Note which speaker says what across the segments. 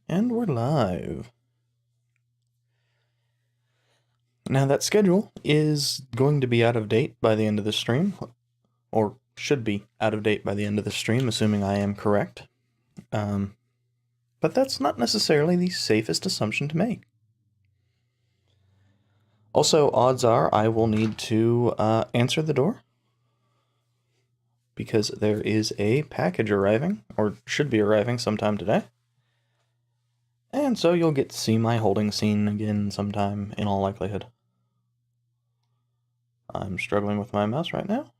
Speaker 1: And we're live. Now that schedule is going to be out of date by the end of the stream, or should be out of date by the end of the stream, assuming I am correct. But that's not necessarily the safest assumption to make. Also, odds are I will need to answer the door, because there is a package arriving, or should be arriving sometime today. And so you'll get to see my holding scene again sometime, in all likelihood. I'm struggling with my mouse right now.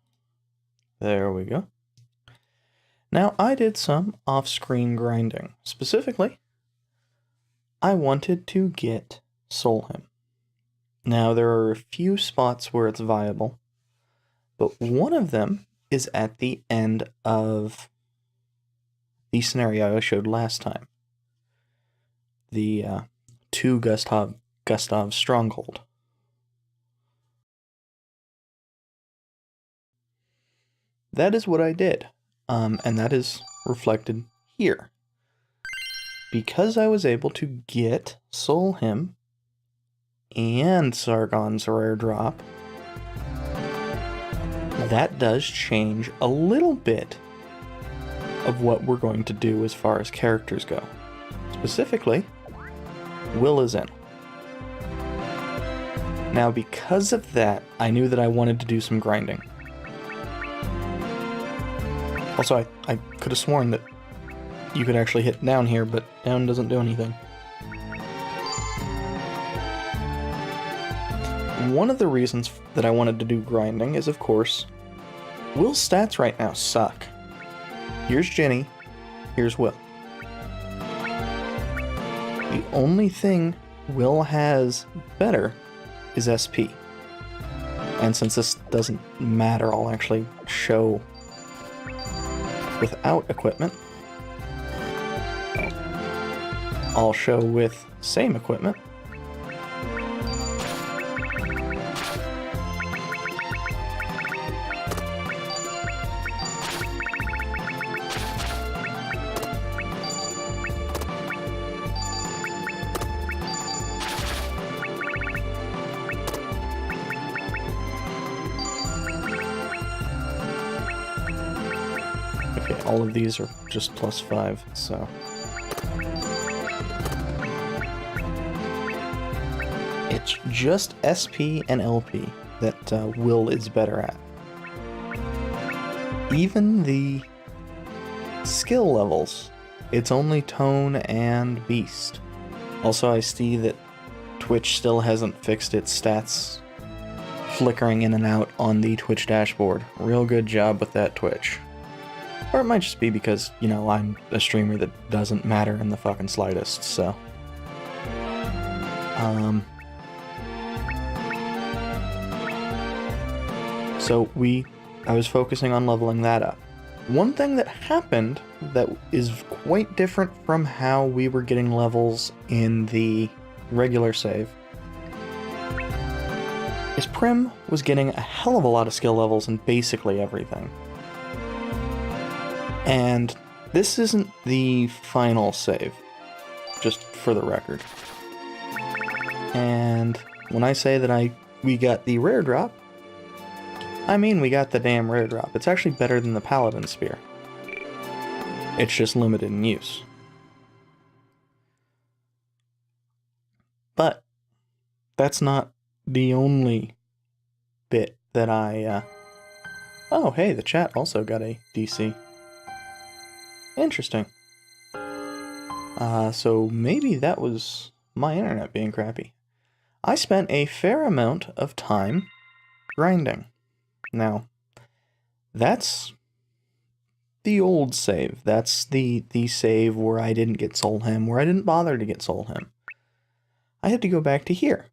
Speaker 1: There we go. Now, I did some off-screen grinding. Specifically, I wanted to get Solheim. Now, there are a few spots where it's viable, but one of them is at the end of the scenario I showed last time. The 2 Gustav Stronghold. That is what I did, and that is reflected here. Because I was able to get Solheim and Sargon's rare drop, that does change a little bit of what we're going to do as far as characters go. Specifically, Will is in. Now, because of that, I knew that I wanted to do some grinding. Also, I could have sworn that you could actually hit down here, but down doesn't do anything. One of the reasons that I wanted to do grinding is, of course, Will's stats right now suck. Here's Jenny, here's Will. The only thing Will has better is SP. And since this doesn't matter, I'll actually show without equipment. I'll show with same equipment. Okay, all of these are just +5, so... It's just SP and LP that Will is better at. Even the skill levels, it's only Tone and Beast. Also, I see that Twitch still hasn't fixed its stats flickering in and out on the Twitch dashboard. Real good job with that, Twitch. Or it might just be because, you know, I'm a streamer that doesn't matter in the fucking slightest, so... So I was focusing on leveling that up. One thing that happened that is quite different from how we were getting levels in the regular save is Prim was getting a hell of a lot of skill levels in basically everything. And this isn't the final save, just for the record. And when I say that we got the rare drop, I mean we got the damn rare drop. It's actually better than the Paladin Spear. It's just limited in use. But that's not the only bit that I... Oh, hey, the chat also got a DC. Interesting. So maybe that was my internet being crappy. I spent a fair amount of time grinding. Now, that's the old save. That's the save where I didn't get Solheim, where I didn't bother to get Solheim. I had to go back to here.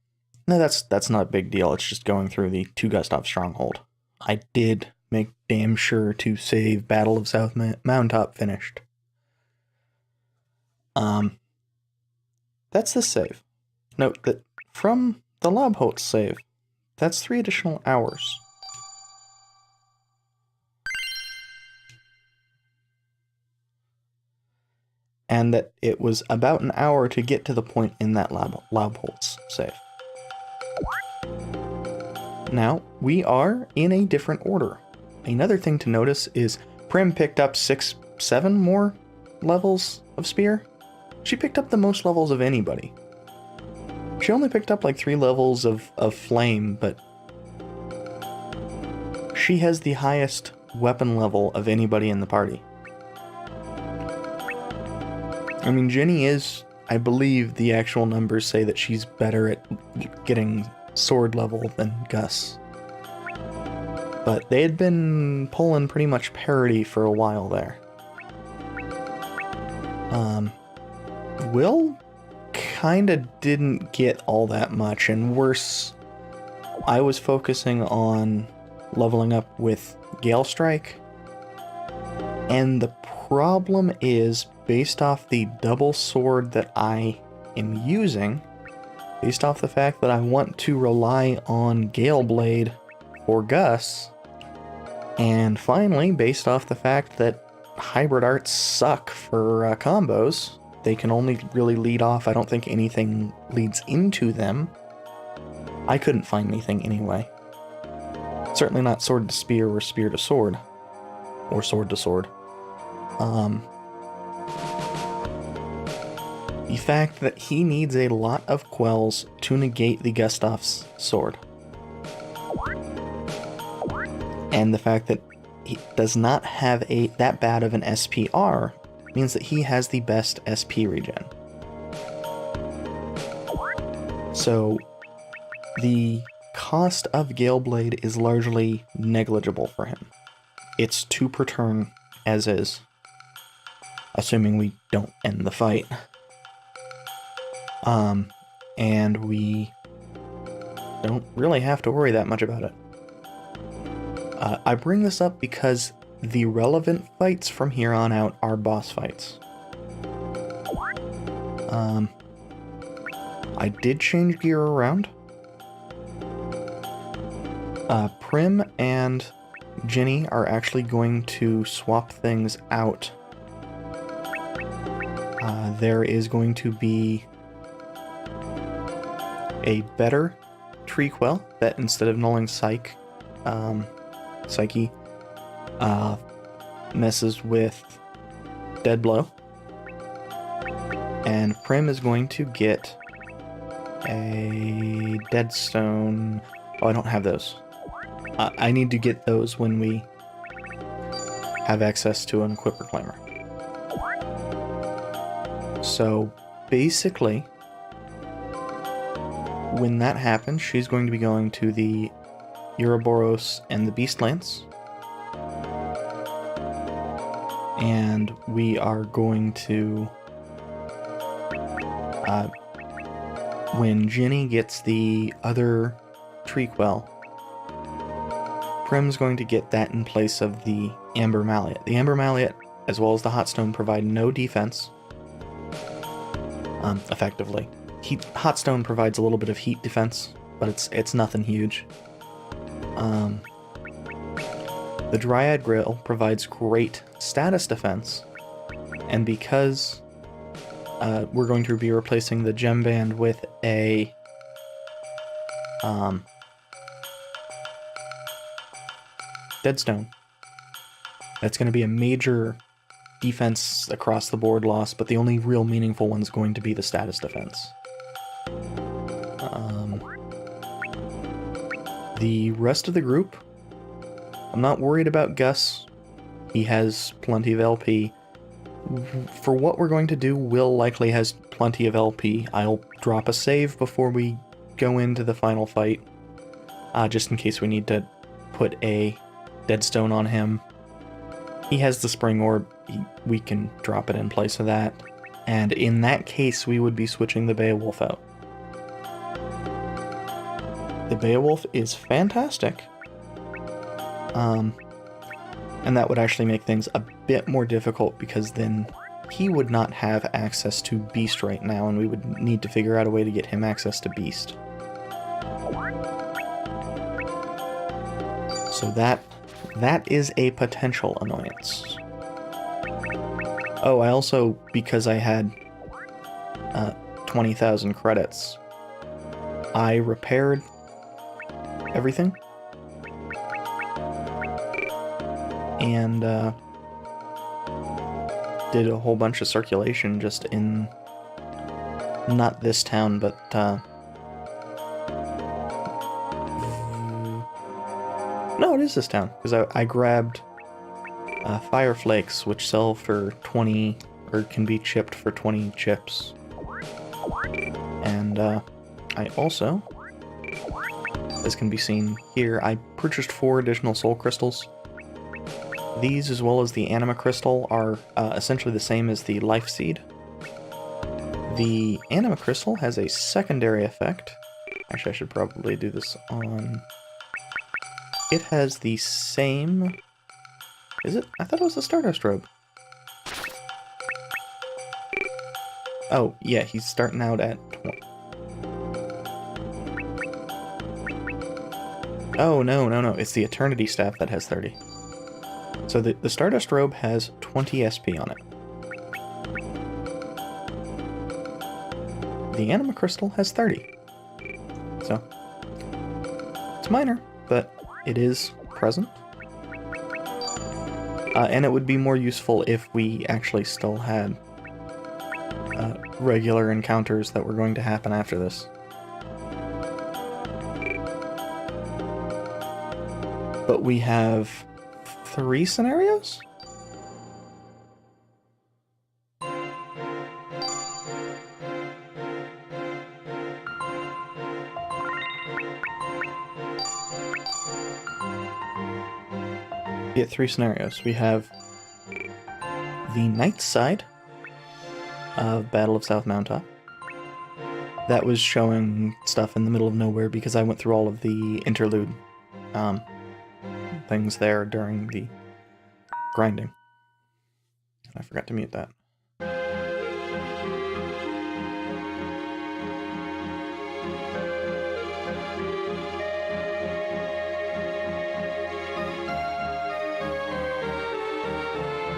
Speaker 1: Now, that's not a big deal. It's just going through the 2 Gustav Stronghold. I did make damn sure to save Battle of South Mountaintop finished. That's the save. Note that from the Lobholt save, that's 3 additional hours. and that it was about an hour to get to the point in that Laubholz save. Now, we are in a different order. Another thing to notice is Prim picked up 6-7 more levels of spear. She picked up the most levels of anybody. She only picked up like 3 levels of flame, but she has the highest weapon level of anybody in the party. I mean, Jenny is, I believe the actual numbers say that she's better at getting sword level than Gus. But they had been pulling pretty much parity for a while there. Will kinda didn't get all that much, and worse, I was focusing on leveling up with Gale Strike, and the problem is, based off the double sword that I am using, based off the fact that I want to rely on Gale Blade for Gus, and finally, based off the fact that hybrid arts suck for combos, they can only really lead off, I don't think anything leads into them, I couldn't find anything anyway. Certainly not sword to spear or spear to sword. Or sword to sword. The fact that he needs a lot of quells to negate the Gustav's sword. And the fact that he does not have that bad of an SPR means that he has the best SP regen. So the cost of Gale Blade is largely negligible for him. It's 2 per turn as is, assuming we don't end the fight. And we don't really have to worry that much about it. I bring this up because the relevant fights from here on out are boss fights. I did change gear around. Prim and Jenny are actually going to swap things out. There is going to be a better tree quell that instead of nulling Psyche messes with Dead Blow. And Prim is going to get a Deadstone. Oh, I don't have those. I need to get those when we have access to an Equip Reclaimer. So basically, when that happens, she's going to be going to the Ouroboros and the Beastlance. And we are going to... when Jenny gets the other tree quell, Prim's going to get that in place of the Amber Malleot. The Amber Malleot, as well as the Hot Stone, provide no defense, effectively. Hot Stone provides a little bit of heat defense, but it's nothing huge. The Dryad Grill provides great status defense, and because we're going to be replacing the gem band with a Deadstone, that's going to be a major defense across the board loss, but the only real meaningful one is going to be the status defense. The rest of the group, I'm not worried about Gus. He has plenty of LP. For what we're going to do, Will likely has plenty of LP. I'll drop a save before we go into the final fight, just in case we need to put a Deadstone on him. He has the Spring Orb, we can drop it in place of that, and in that case we would be switching the Beowulf out. The Beowulf is fantastic, and that would actually make things a bit more difficult because then he would not have access to Beast right now, and we would need to figure out a way to get him access to Beast. So that is a potential annoyance. Oh, I also, because I had 20,000 credits, I repaired everything. And did a whole bunch of circulation just in, not this town, but no, it is this town, because I grabbed fire flakes, which sell for 20, or can be chipped for 20 chips. And I also, as can be seen here, I purchased 4 additional soul crystals. These, as well as the anima crystal, are essentially the same as the life seed. The anima crystal has a secondary effect. Actually, I should probably do this on... It has the same... Is it? I thought it was the Stardust Robe. Oh, yeah, he's starting out at 20. Oh, no. It's the Eternity Staff that has 30. So the Stardust Robe has 20 SP on it. The Anima Crystal has 30. So, it's minor, but it is present. And it would be more useful if we actually still had regular encounters that were going to happen after this. But we have 3 scenarios? We get 3 scenarios. We have the night side of Battle of South Mountaintop. That was showing stuff in the middle of nowhere because I went through all of the interlude things there during the grinding. I forgot to mute that.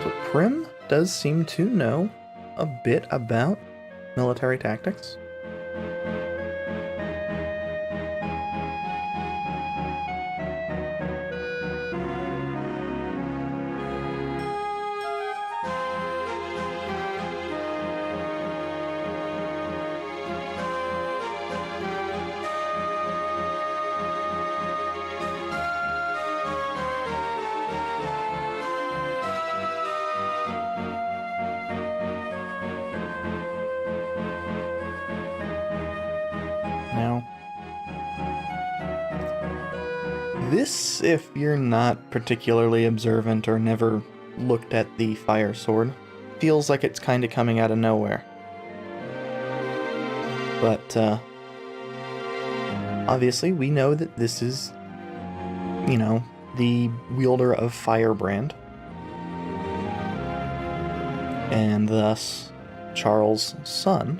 Speaker 1: So Prim does seem to know a bit about military tactics. Now, this, if you're not particularly observant or never looked at the fire sword, feels like it's kind of coming out of nowhere. But, obviously we know that this is, you know, the wielder of Firebrand. And thus, Charles' son,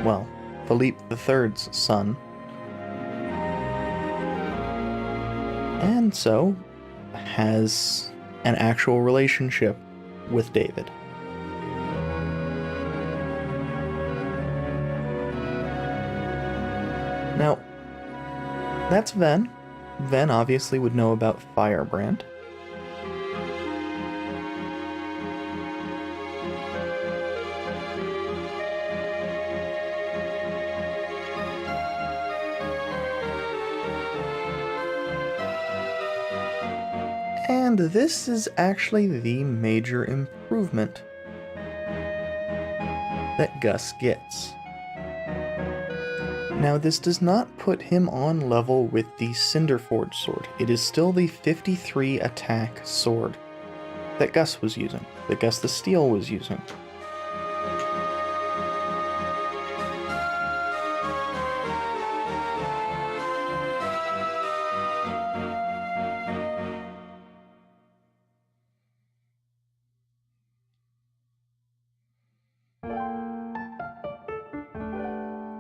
Speaker 1: well, Philippe III's son, and so has an actual relationship with David. Now, that's Ven. Ven obviously would know about Firebrand. And this is actually the major improvement that Gus gets. Now, this does not put him on level with the Cinderforge sword. It is still the 53 attack sword that Gus was using, that Gus the Steel was using.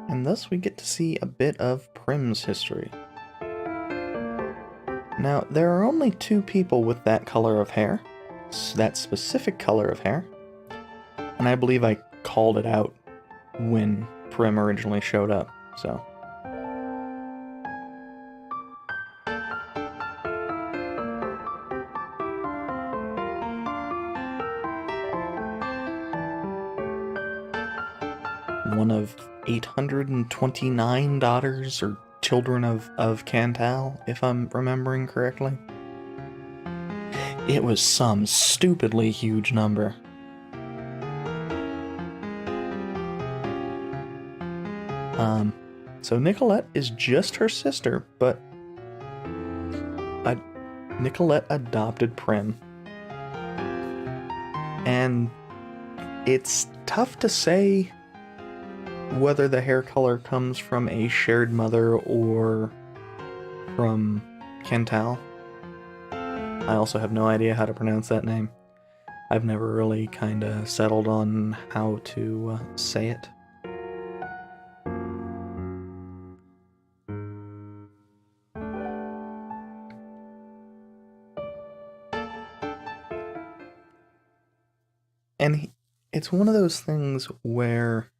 Speaker 1: And thus we get to see a bit of Prim's history. Now, there are only 2 people with that color of hair, that specific color of hair, And I believe I called it out when Prim originally showed up, so. One of 829 daughters or children of Cantal, if I'm remembering correctly. It was some stupidly huge number. So Nicolette is just her sister, but Nicolette adopted Prim. And it's tough to say whether the hair color comes from a shared mother or from Cantal. I also have no idea how to pronounce that name. I've never really kind of settled on how to say it. And it's one of those things where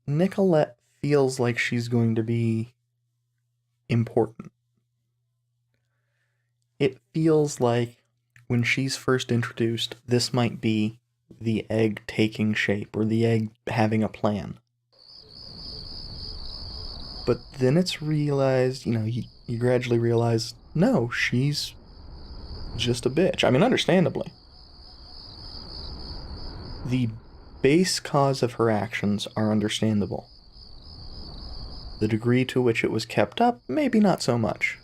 Speaker 1: Nicolette feels like she's going to be important. It feels like when she's first introduced, this might be the egg taking shape or the egg having a plan. But then it's realized, you gradually realize, no, she's just a bitch. I mean, understandably. The base cause of her actions are understandable. The degree to which it was kept up, maybe not so much.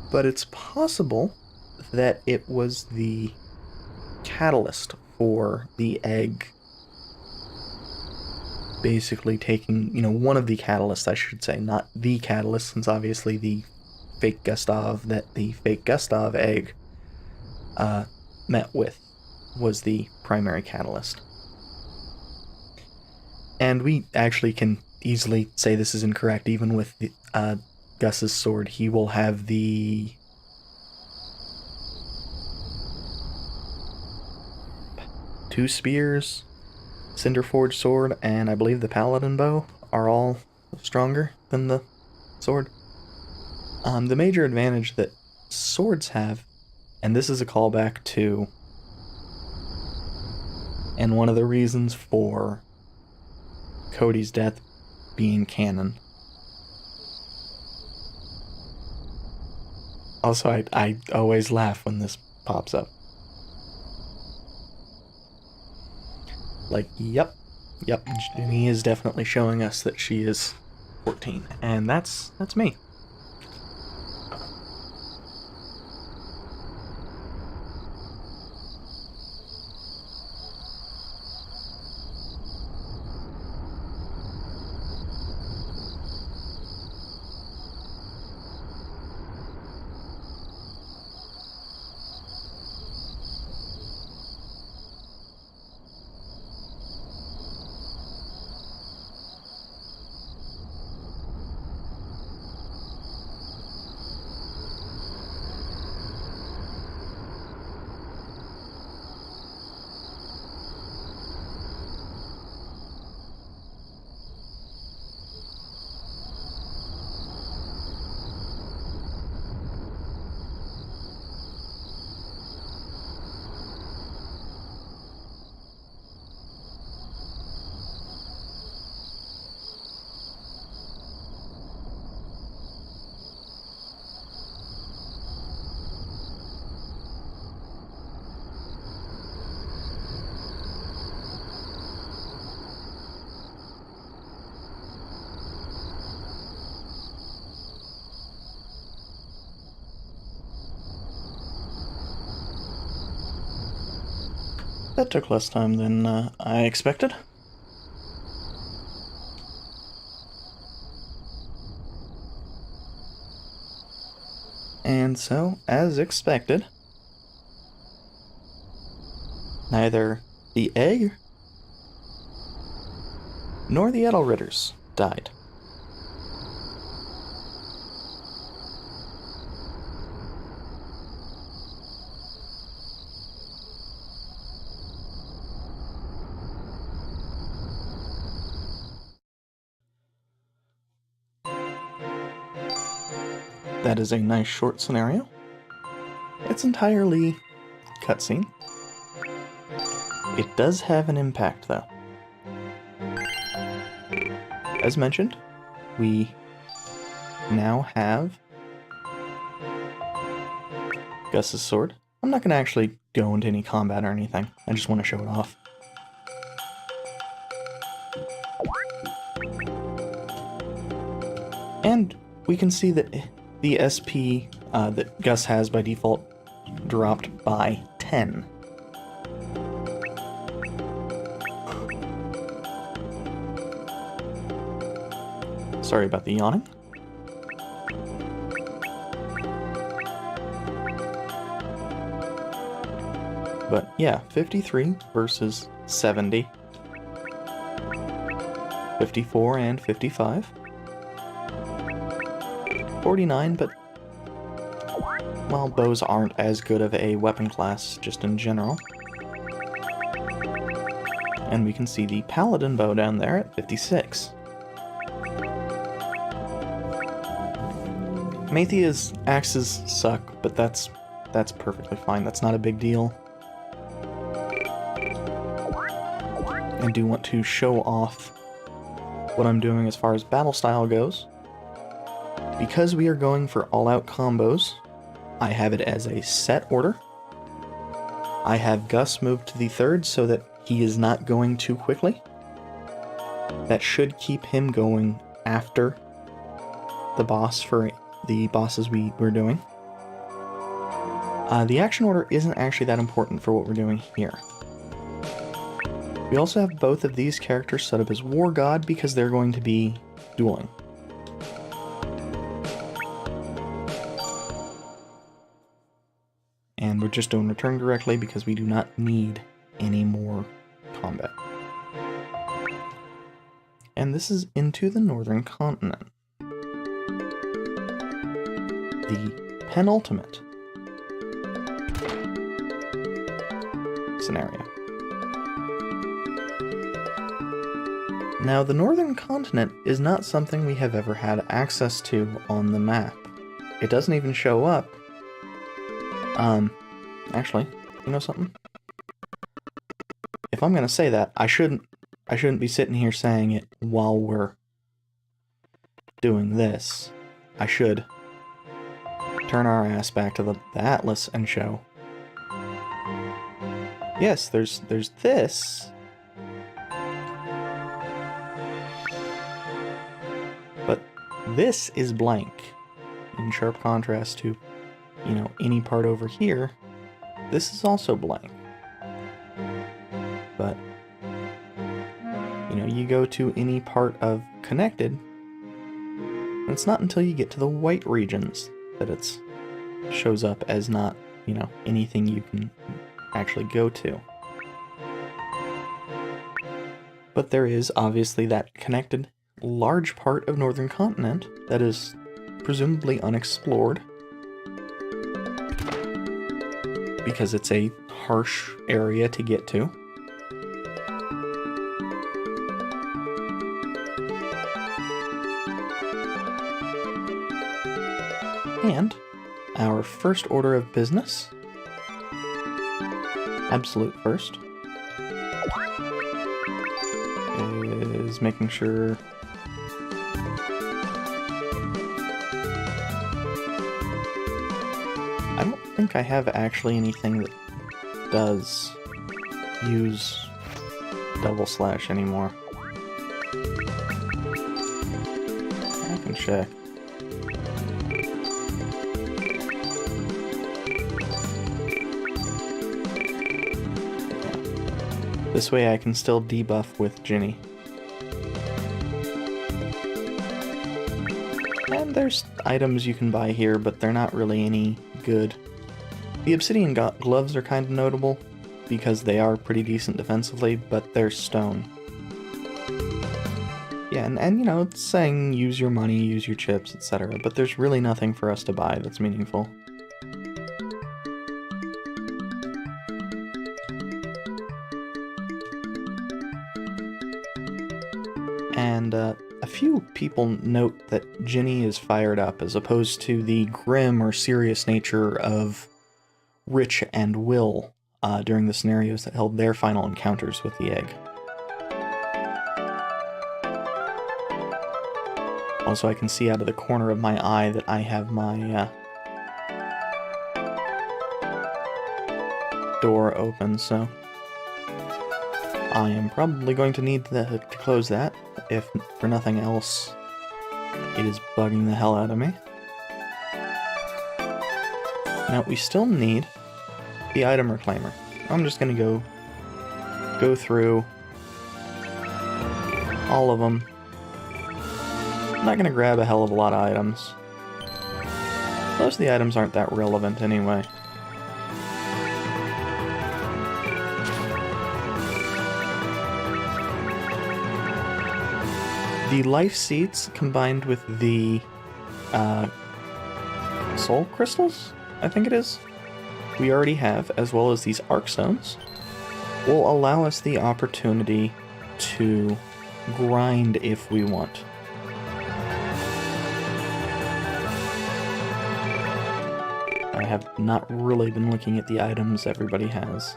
Speaker 1: But it's possible that it was the catalyst for the egg basically taking, one of the catalysts, I should say, not the catalyst, since obviously the fake Gustav egg met with was the primary catalyst. And we actually can easily say this is incorrect, even with the, Gus's sword. He will have the two spears, Cinderforge sword, and I believe the paladin bow are all stronger than the sword. The major advantage that swords have, and this is a callback to, and one of the reasons for Cody's death being canon. Also, I always laugh when this pops up. Like, yep, he is definitely showing us that she is 14, and that's me. That took less time than I expected. And so, as expected, neither the egg nor the Edelritters died. that is a nice short scenario. It's entirely cutscene. It does have an impact, though. As mentioned, we now have Gus's sword. I'm not going to actually go into any combat or anything. I just want to show it off. And we can see that the SP that Gus has by default dropped by 10. Sorry about the yawning. But yeah, 53 versus 70. 54 and 55. 49, but well, bows aren't as good of a weapon class just in general. And we can see the paladin bow down there at 56. Maithia's axes suck, but that's perfectly fine. That's not a big deal. I do want to show off what I'm doing as far as battle style goes. Because we are going for all-out combos, I have it as a set order. I have Gus move to the third so that he is not going too quickly. That should keep him going after the boss for the bosses we're doing. The action order isn't actually that important for what we're doing here. We also have both of these characters set up as War God because they're going to be dueling. And we're just doing return directly because we do not need any more combat. And this is into the Northern Continent. The penultimate scenario. Now, the Northern Continent is not something we have ever had access to on the map. It doesn't even show up. Actually, you know something? If I'm gonna say that, I shouldn't be sitting here saying it while we're doing this. I should turn our ass back to the Atlas and show. Yes, there's this. But this is blank. In sharp contrast to, you know, any part over here, this is also blank. But, you know, you go to any part of connected, and it's not until you get to the white regions that it shows up as not, you know, anything you can actually go to. But there is obviously that connected large part of Northern Continent that is presumably unexplored because it's a harsh area to get to. And our first order of business, absolute first, is making sure I don't think I have actually anything that does use double slash anymore. I can check. This way I can still debuff with Ginny. And there's items you can buy here, but they're not really any good. The obsidian gloves are kind of notable because they are pretty decent defensively, but they're stone. Yeah, and you know, it's saying use your money, use your chips, etc., but there's really nothing for us to buy that's meaningful. and a few people note that Ginny is fired up as opposed to the grim or serious nature of Rich and Will during the scenarios that held their final encounters with the egg. Also, I can see out of the corner of my eye that I have my door open, so I am probably going to need to close that, if for nothing else. It is bugging the hell out of me. Now, we still need the item reclaimer. I'm just going to go through all of them. I'm not going to grab a hell of a lot of items. Most of the items aren't that relevant anyway. The life seeds combined with the soul crystals, I think it is, we already have, as well as these arc stones, will allow us the opportunity to grind if we want. I have not really been looking at the items everybody has.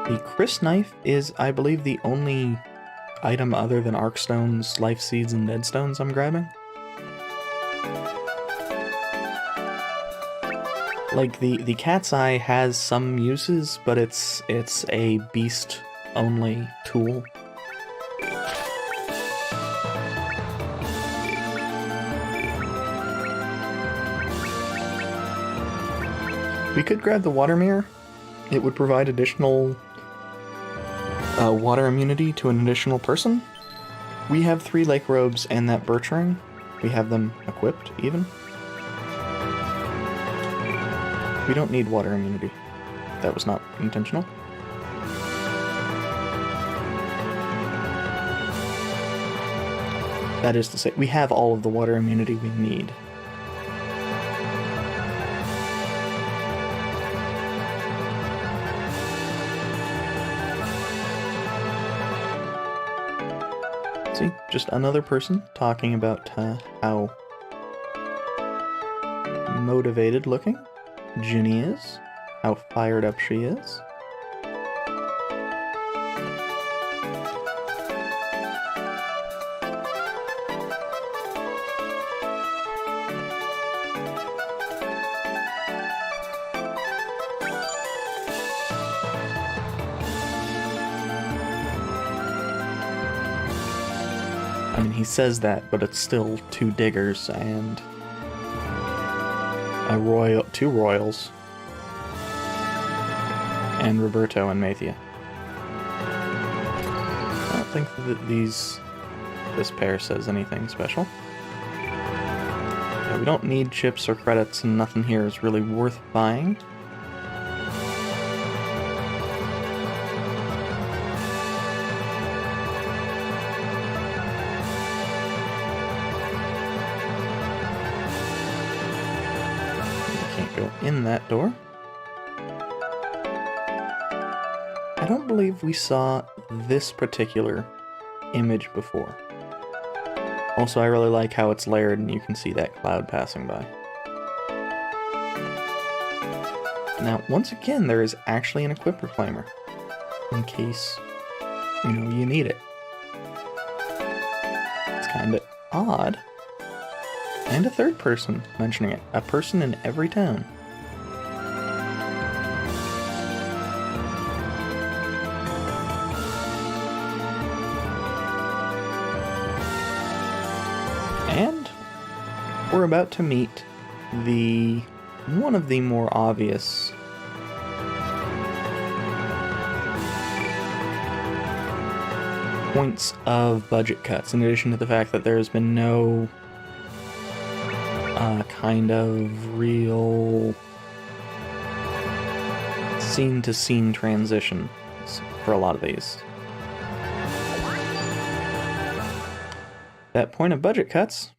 Speaker 1: The Chris knife is, I believe, the only item other than arc stones, life seeds, and dead stones I'm grabbing. Like, the cat's eye has some uses, but it's a beast-only tool. We could grab the water mirror. It would provide additional water immunity to an additional person. We have 3 lake robes and that birch ring. We have them equipped, even. We don't need water immunity. That was not intentional. That is to say, we have all of the water immunity we need. See, just another person talking about how motivated looking Ginny is, how fired up she is. I mean, he says that, but it's still 2 diggers and two royals, and Roberto and Mathia. I don't think that this pair says anything special. Yeah, we don't need chips or credits, and nothing here is really worth buying. In that door. I don't believe we saw this particular image before. Also, I really like how it's layered and you can see that cloud passing by. Now, once again, there is actually an equip reclaimer in case, you need it. It's kind of odd. And a third person mentioning it. A person in every town. And we're about to meet one of the more obvious points of budget cuts, in addition to the fact that there's been no kind of real scene-to-scene transitions for a lot of these. That point of budget cuts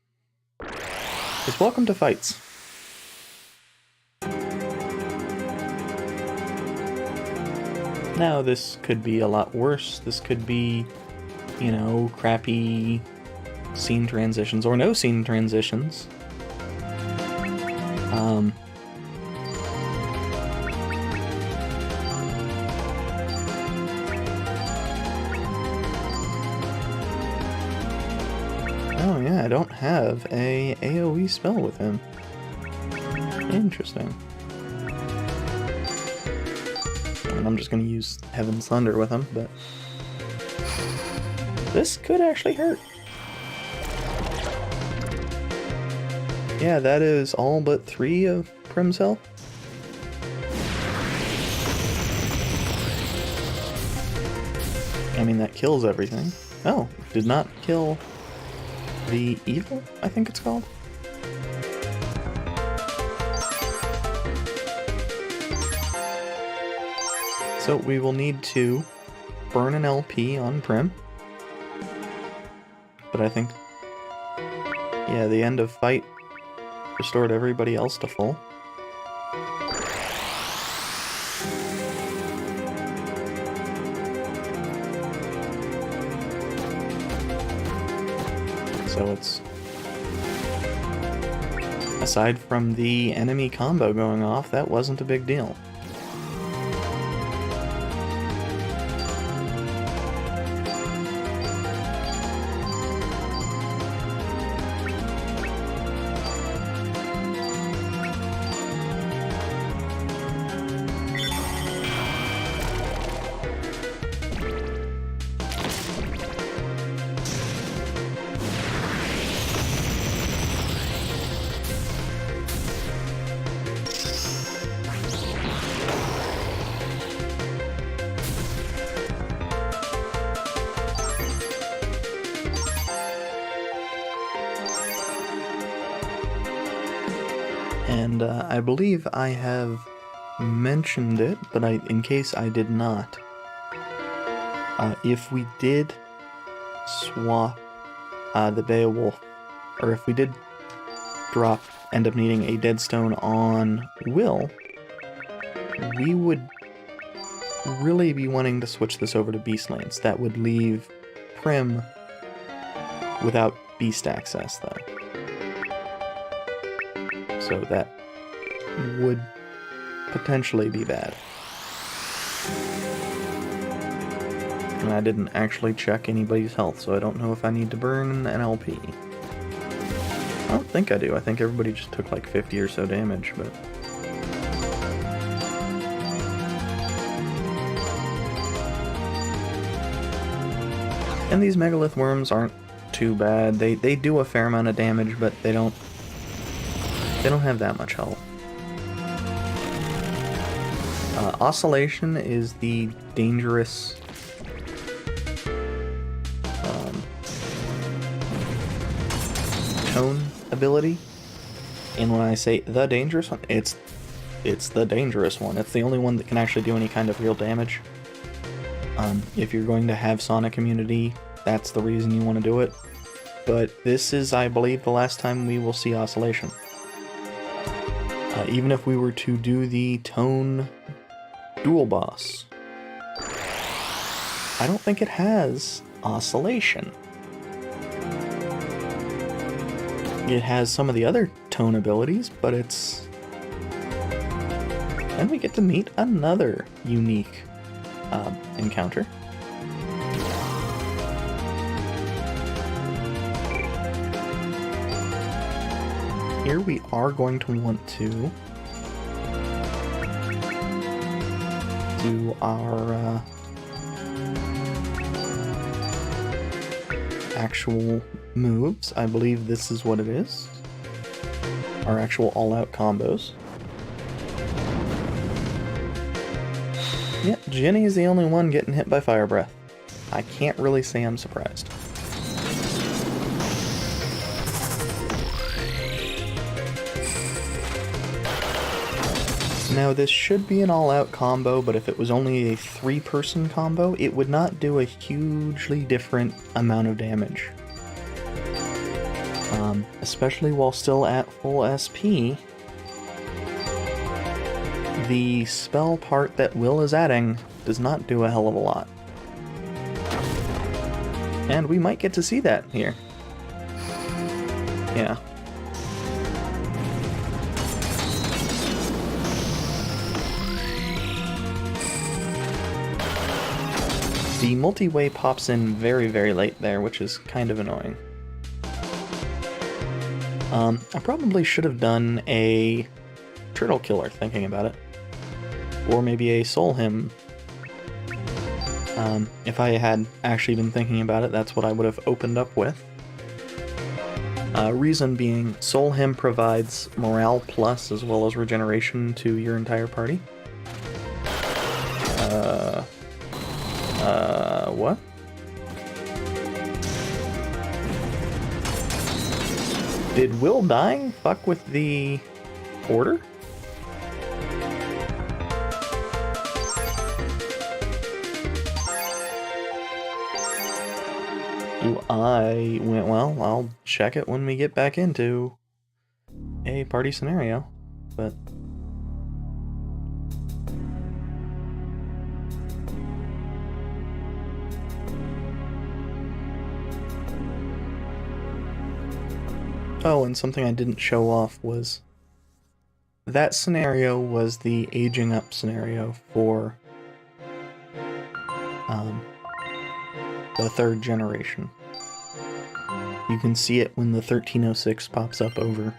Speaker 1: is welcome to fights. Now, this could be a lot worse. This could be you know, crappy scene transitions, or no scene transitions. Oh yeah, I don't have a AoE spell with him. Interesting. And I'm just gonna use Heaven's Thunder with him, but this could actually hurt. Yeah, that is all but 3 of Prim's health. I mean, that kills everything. Oh, did not kill the evil, I think it's called. So we will need to burn an LP on Prim. But I think, yeah, the end of fight restored everybody else to full. So it's, aside from the enemy combo going off, that wasn't a big deal. And I believe I have mentioned it, but in case I did not, if we did swap the Beowulf, or if we did end up needing a Deadstone on Will, we would really be wanting to switch this over to Beast Lanes. That would leave Prim without Beast access, though. So that would potentially be bad. And I didn't actually check anybody's health, so I don't know if I need to burn an LP. I don't think I do. I think everybody just took like 50 or so damage, but... And these Megalith Worms aren't too bad. They do a fair amount of damage, but they don't have that much health. Oscillation is the dangerous tone ability. And when I say the dangerous one, it's the dangerous one. It's the only one that can actually do any kind of real damage. If you're going to have Sonic immunity, that's the reason you want to do it. But this is, I believe, the last time we will see Oscillation. Even if we were to do the Tone Dual Boss, I don't think it has Oscillation. It has some of the other Tone abilities, but it's... And we get to meet another unique encounter. Here we are going to want to do our actual moves. I believe this is what it is. Our actual all-out combos. Yeah, Jenny is the only one getting hit by Fire Breath. I can't really say I'm surprised. Now this should be an all-out combo, but if it was only a 3-person combo, it would not do a hugely different amount of damage. Especially while still at full SP, the spell part that Will is adding does not do a hell of a lot. And we might get to see that here. Yeah. The multi-way pops in very, very late there, which is kind of annoying. I probably should have done a turtle killer, thinking about it. Or maybe a soul hymn. If I had actually been thinking about it, that's what I would have opened up with. Reason being, soul hymn provides morale plus as well as regeneration to your entire party. What? Did Will dying fuck with the order? I went, well, I'll check it when we get back into a party scenario, but... Oh, and something I didn't show off was that scenario was the aging up scenario for the third generation. You can see it when the 1306 pops up over.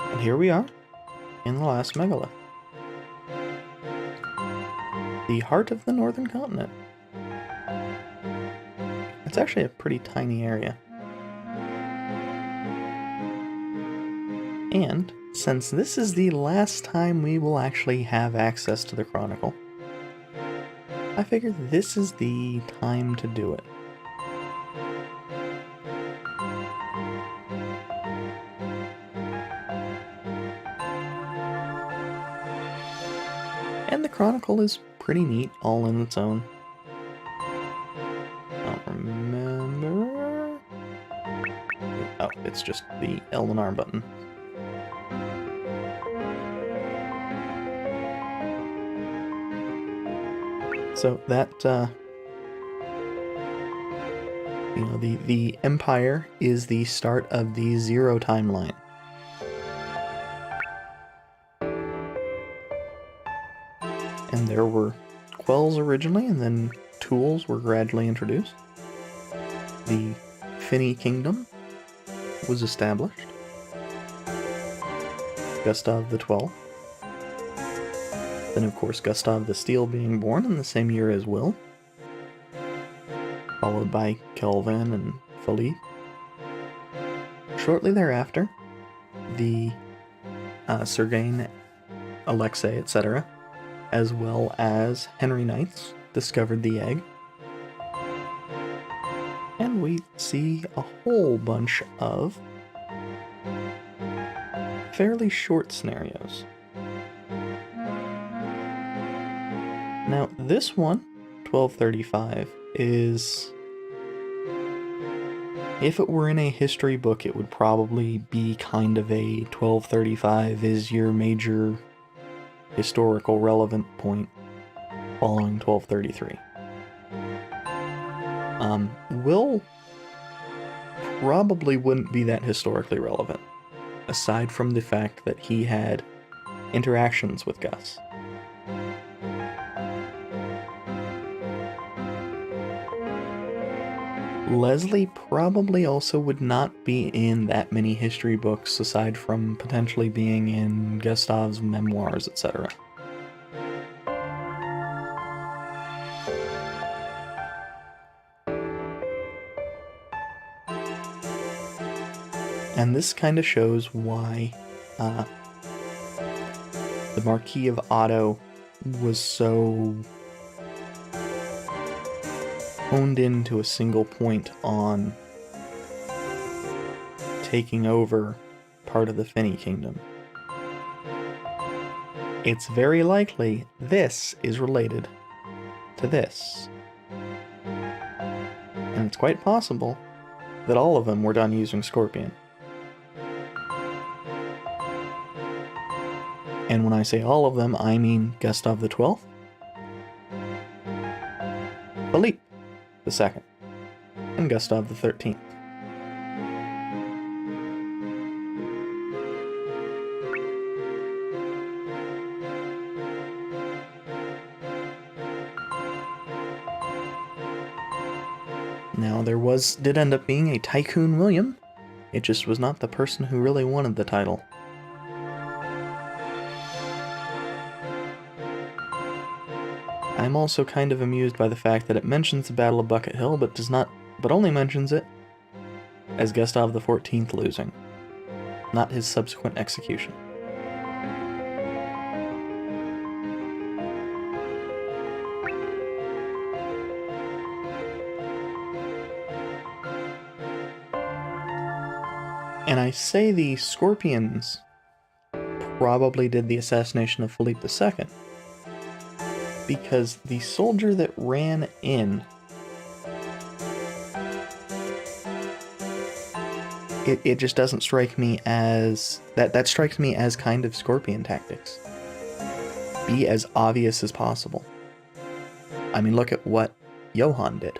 Speaker 1: And here we are in the last megalith. The heart of the northern continent. It's actually a pretty tiny area. And since this is the last time we will actually have access to the Chronicle, I figured this is the time to do it. And the Chronicle is pretty neat all in its own. Oh, it's just the L and R button. So that, you know, the Empire is the start of the Zero timeline. And there were quells originally, and then tools were gradually introduced. The Finny Kingdom was established. Gustav XII. Then, of course, Gustav the Steel being born in the same year as Will. Followed by Kelvin and Philippe. Shortly thereafter, the Sergei, Alexei, etc., as well as Henry Knights, discovered the egg. And we see a whole bunch of fairly short scenarios. Now, this one, 1235, is... if it were in a history book, it would probably be kind of a 1235 is your major historical relevant point following 1233. Will probably wouldn't be that historically relevant, aside from the fact that he had interactions with Gus. Leslie probably also would not be in that many history books, aside from potentially being in Gustav's memoirs, etc. And this kind of shows why the Marquis of Otto was so honed into a single point on taking over part of the Finny Kingdom. It's very likely this is related to this. And it's quite possible that all of them were done using Scorpion. And when I say all of them, I mean Gustav XII, Philippe II and Gustav XIII. Now, there did end up being a Tycoon William. It just was not the person who really wanted the title. I'm also kind of amused by the fact that it mentions the Battle of Bucket Hill, but only mentions it as Gustav XIV losing, not his subsequent execution. And I say the Scorpions probably did the assassination of Philippe II because the soldier that ran in, it just doesn't strike me as that strikes me as kind of Scorpion tactics. Be as obvious as possible. I mean, look at what Johann did.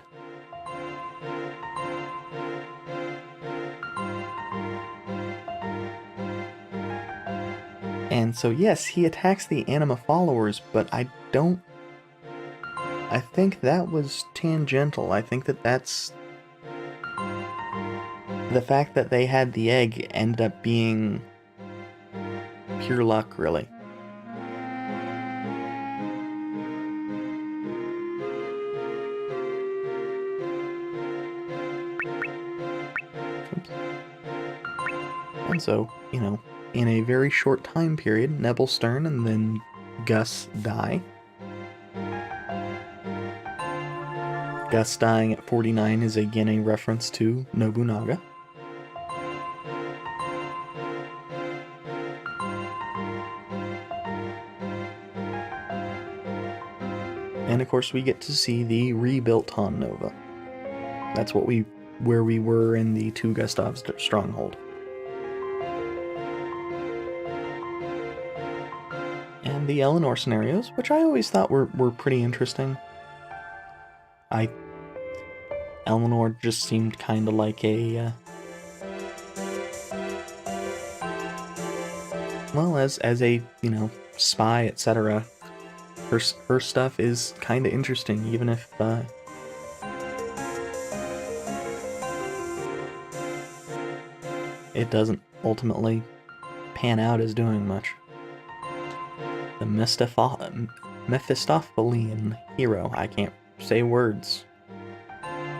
Speaker 1: And so yes, he attacks the Anima followers, but I think that was tangential. I think that's the fact that they had the egg ended up being pure luck, really. And so, in a very short time period, Nebelstern and then Gus die. Gus dying at 49 is again a reference to Nobunaga. And of course we get to see the rebuilt Han Nova. That's where we were in the two Gustav's stronghold. And the Eleanor scenarios, which I always thought were pretty interesting. Eleanor just seemed kind of like a, well, as a, spy, etc. Her stuff is kind of interesting, even if, it doesn't ultimately pan out as doing much. The Mephistophelian hero. I can't say words.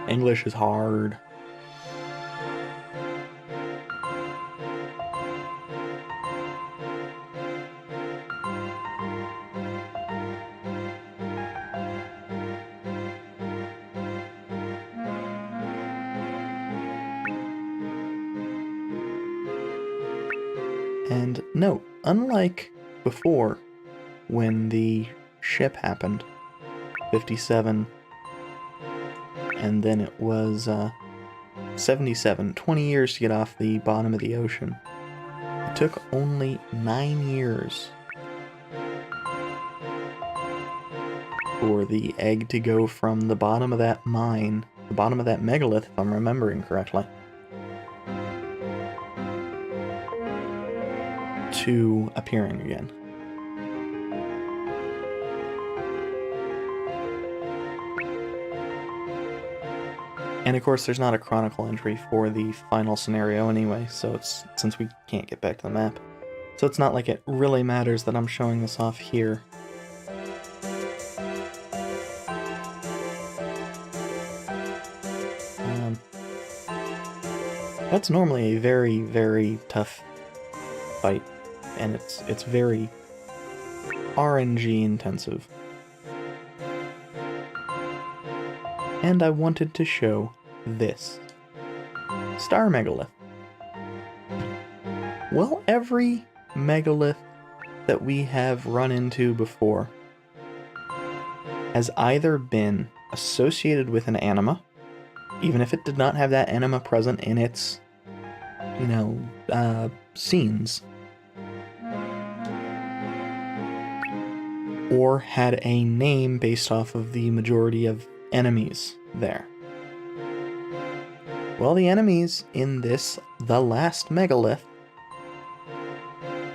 Speaker 1: English is hard. And note, unlike before, when the ship happened, 57, and then it was 77, 20 years to get off the bottom of the ocean. It took only 9 years for the egg to go from the bottom of that mine, the bottom of that megalith, if I'm remembering correctly, to appearing again. And of course, there's not a chronicle entry for the final scenario anyway, so since we can't get back to the map. So it's not like it really matters that I'm showing this off here. That's normally a very, very tough fight, and it's very RNG intensive. And I wanted to show this. Star Megalith. Well, every megalith that we have run into before has either been associated with an anima, even if it did not have that anima present in its, scenes, or had a name based off of the majority of enemies there? Well, the enemies in this, the last megalith,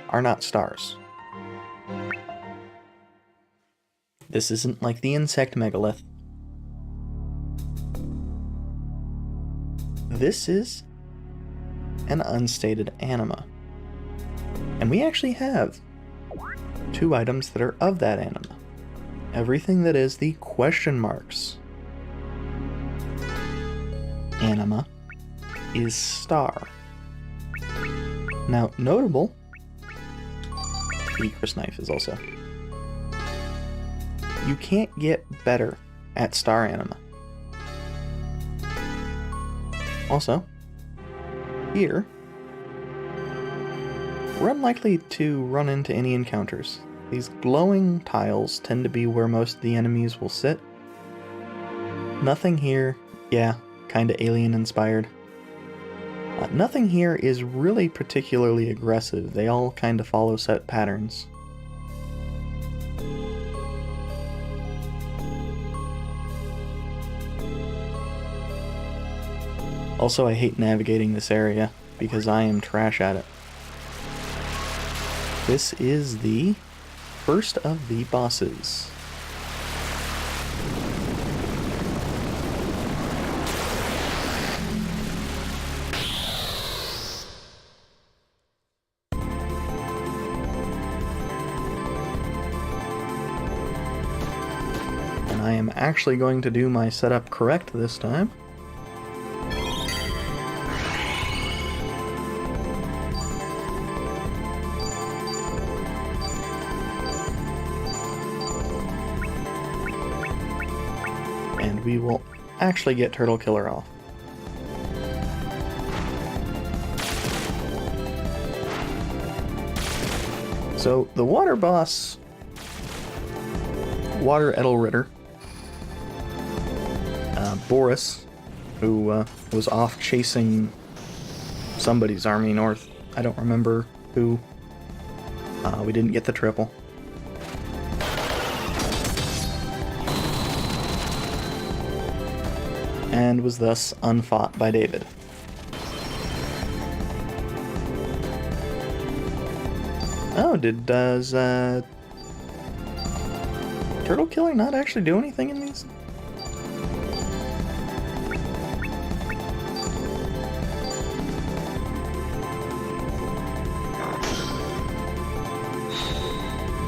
Speaker 1: are not stars. This isn't like the insect megalith. This is an unstated anima. And we actually have 2 items that are of that anima. Everything that is the question marks anima is star. Now, notable, the Chris knife is also. You can't get better at star anima. Also, here, we're unlikely to run into any encounters. These glowing tiles tend to be where most of the enemies will sit. Nothing here, yeah, kinda alien inspired. Nothing here is really particularly aggressive. They all kinda follow set patterns. Also, I hate navigating this area because I am trash at it. This is the first of the bosses. And I am actually going to do my setup correct this time. And we will actually get Turtle Killer off. So, the water boss, Water Edelritter, Boris, who was off chasing somebody's army north. I don't remember who. We didn't get the triple. And was thus unfought by David. Oh, does Turtle Killer not actually do anything in these?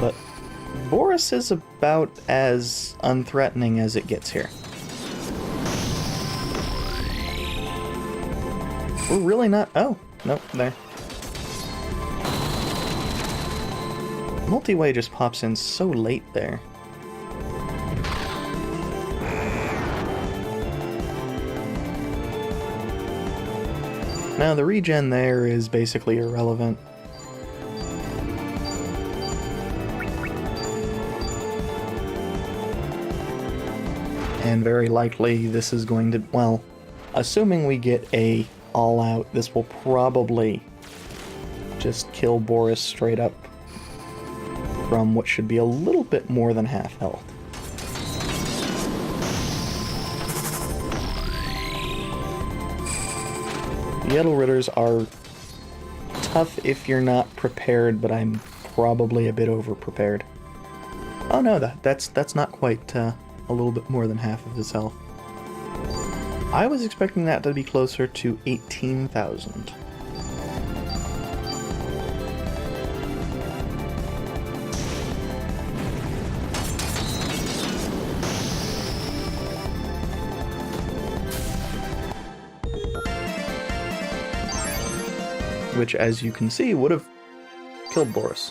Speaker 1: But Boris is about as unthreatening as it gets here. We're really not... Oh, nope, there. Multi-way just pops in so late there. Now, the regen there is basically irrelevant. And very likely this is going to... Well, assuming we get a all-out, this will probably just kill Boris straight up from what should be a little bit more than half health. The Edelritters are tough if you're not prepared, but I'm probably a bit over-prepared. Oh no, that's not quite a little bit more than half of his health. I was expecting that to be closer to 18,000. Which, as you can see, would have killed Boris.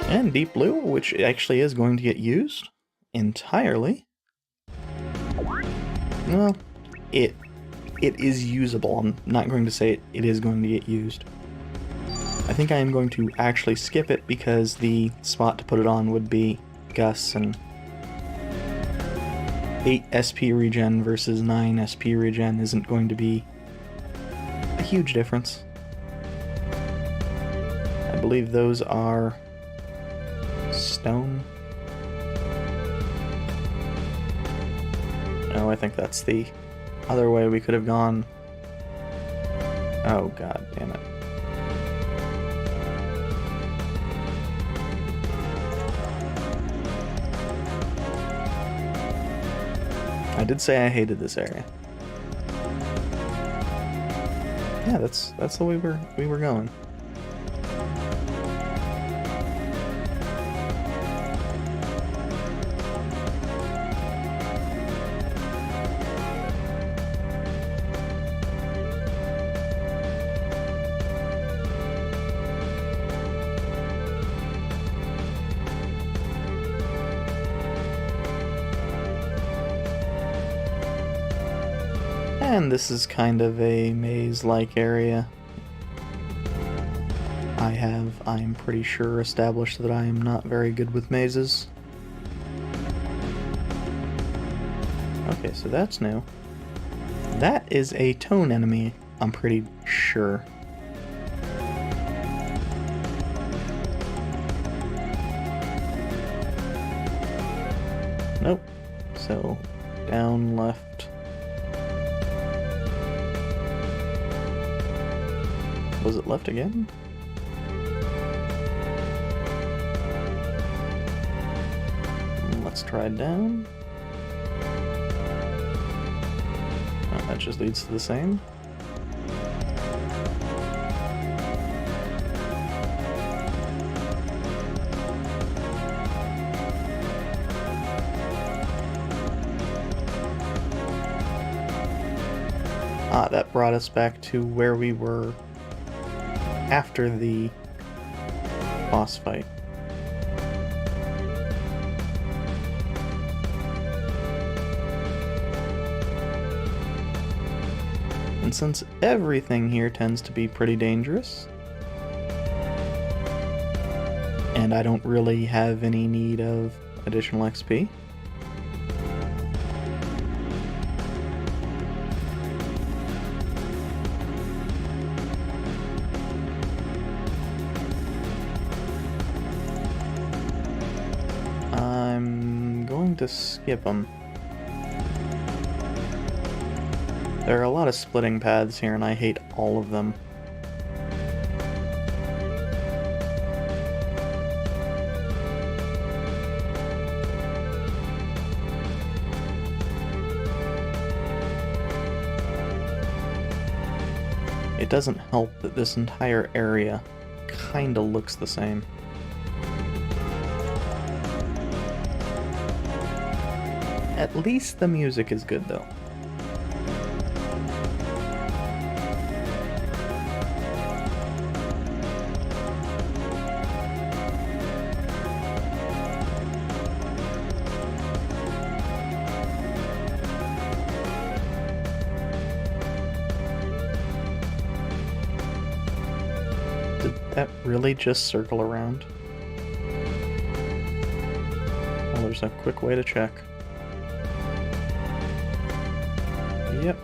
Speaker 1: And Deep Blue, which actually is going to get used entirely. Well, it is usable. I'm not going to say it is going to get used. I think I am going to actually skip it because the spot to put it on would be Gus, and 8 SP regen versus 9 SP regen isn't going to be a huge difference. I believe those are stone. No, I think that's the other way we could have gone. Oh, god damn it. I did say I hated this area. Yeah, that's the way we were going. And this is kind of a maze-like area. I'm pretty sure, established that I am not very good with mazes. Okay, so that's new. That is a tone enemy, I'm pretty sure. Nope. So, down, left. Was it left again? Let's try down. Oh, that just leads to the same. Ah, that brought us back to where we were after the boss fight. And since everything here tends to be pretty dangerous, and I don't really have any need of additional XP, I'm going to skip them. There are a lot of splitting paths here, and I hate all of them. It doesn't help that this entire area kinda looks the same. At least the music is good, though. Did that really just circle around? Well, there's a quick way to check. Yep.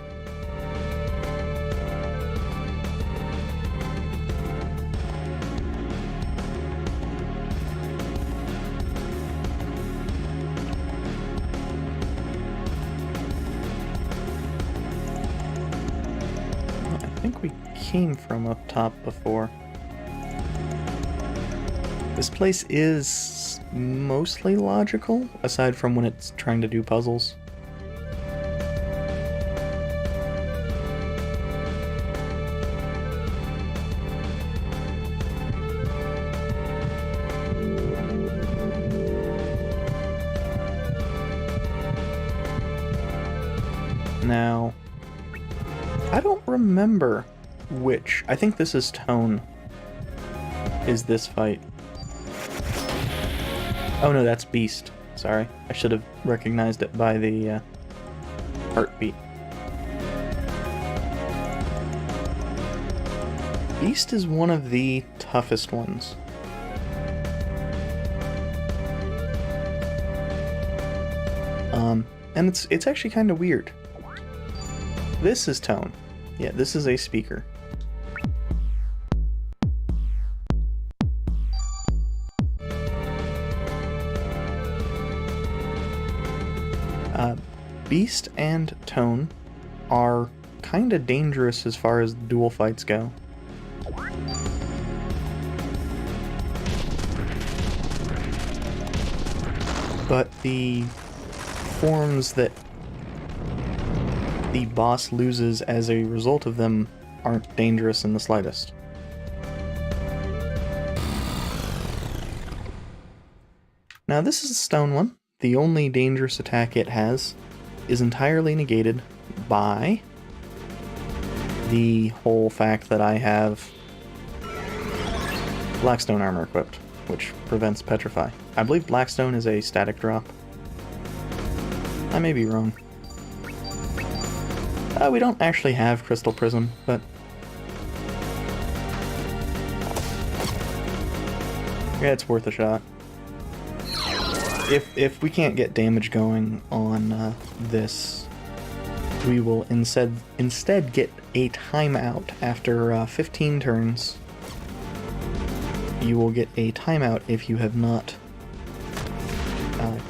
Speaker 1: I think we came from up top before. This place is mostly logical, aside from when it's trying to do puzzles. Now, I don't remember which. I think this is Tone. Is this fight? Oh no, that's Beast. Sorry. I should have recognized it by the heartbeat. Beast is one of the toughest ones. And it's actually kind of weird. This is Tone. Yeah, this is a speaker. Beast and Tone are kinda dangerous as far as dual fights go. But the forms that the boss loses as a result of them aren't dangerous in the slightest. Now this is a stone one. The only dangerous attack it has is entirely negated by the whole fact that I have Blackstone armor equipped, which prevents Petrify. I believe Blackstone is a static drop. I may be wrong. We don't actually have Crystal Prism, but yeah, it's worth a shot. If we can't get damage going on this, we will instead get a timeout after 15 turns. You will get a timeout if you have not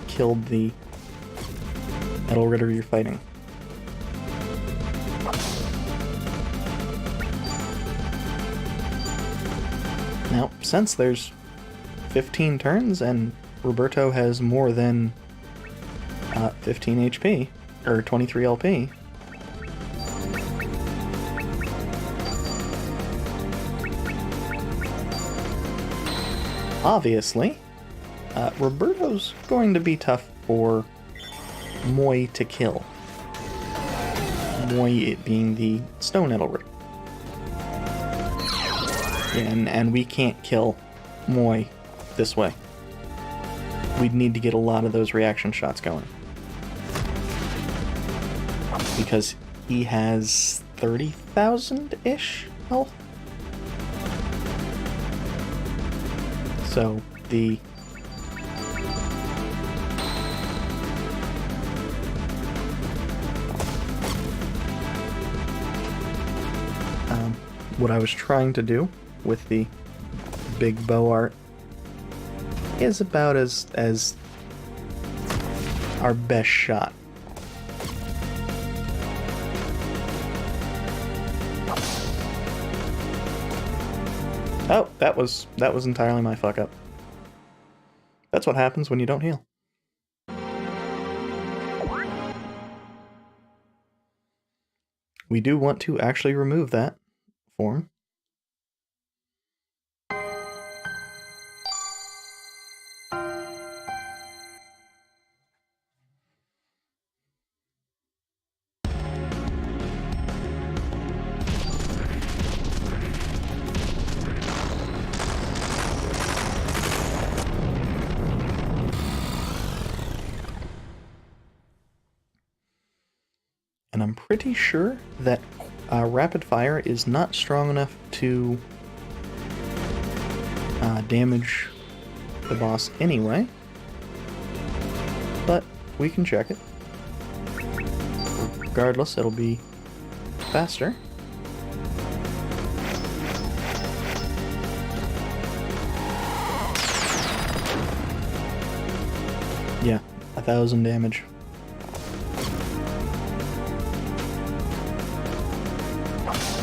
Speaker 1: killed the Metal Ritter you're fighting. Now, since there's 15 turns and Roberto has more than 15 HP, or 23 LP, obviously, Roberto's going to be tough for Moi to kill. Moi, it being the Stone Edelritter. Yeah, and we can't kill Moi this way. We'd need to get a lot of those reaction shots going. Because he has 30,000-ish health. So, what I was trying to do with the big bow art is about as our best shot. Oh, that was entirely my fuck up. That's what happens when you don't heal. We do want to actually remove that form. And I'm pretty sure that Rapid Fire is not strong enough to damage the boss anyway, but we can check it. Regardless, it'll be faster. Yeah, 1,000 damage.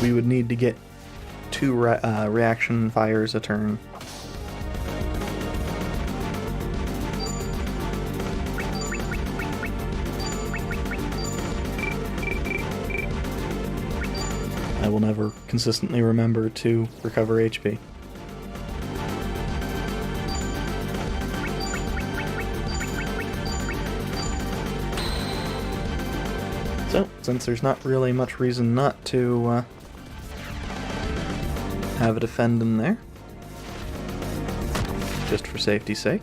Speaker 1: We would need to get 2 reaction fires a turn. I will never consistently remember to recover HP. So, since there's not really much reason not to have a defend in there, just for safety's sake.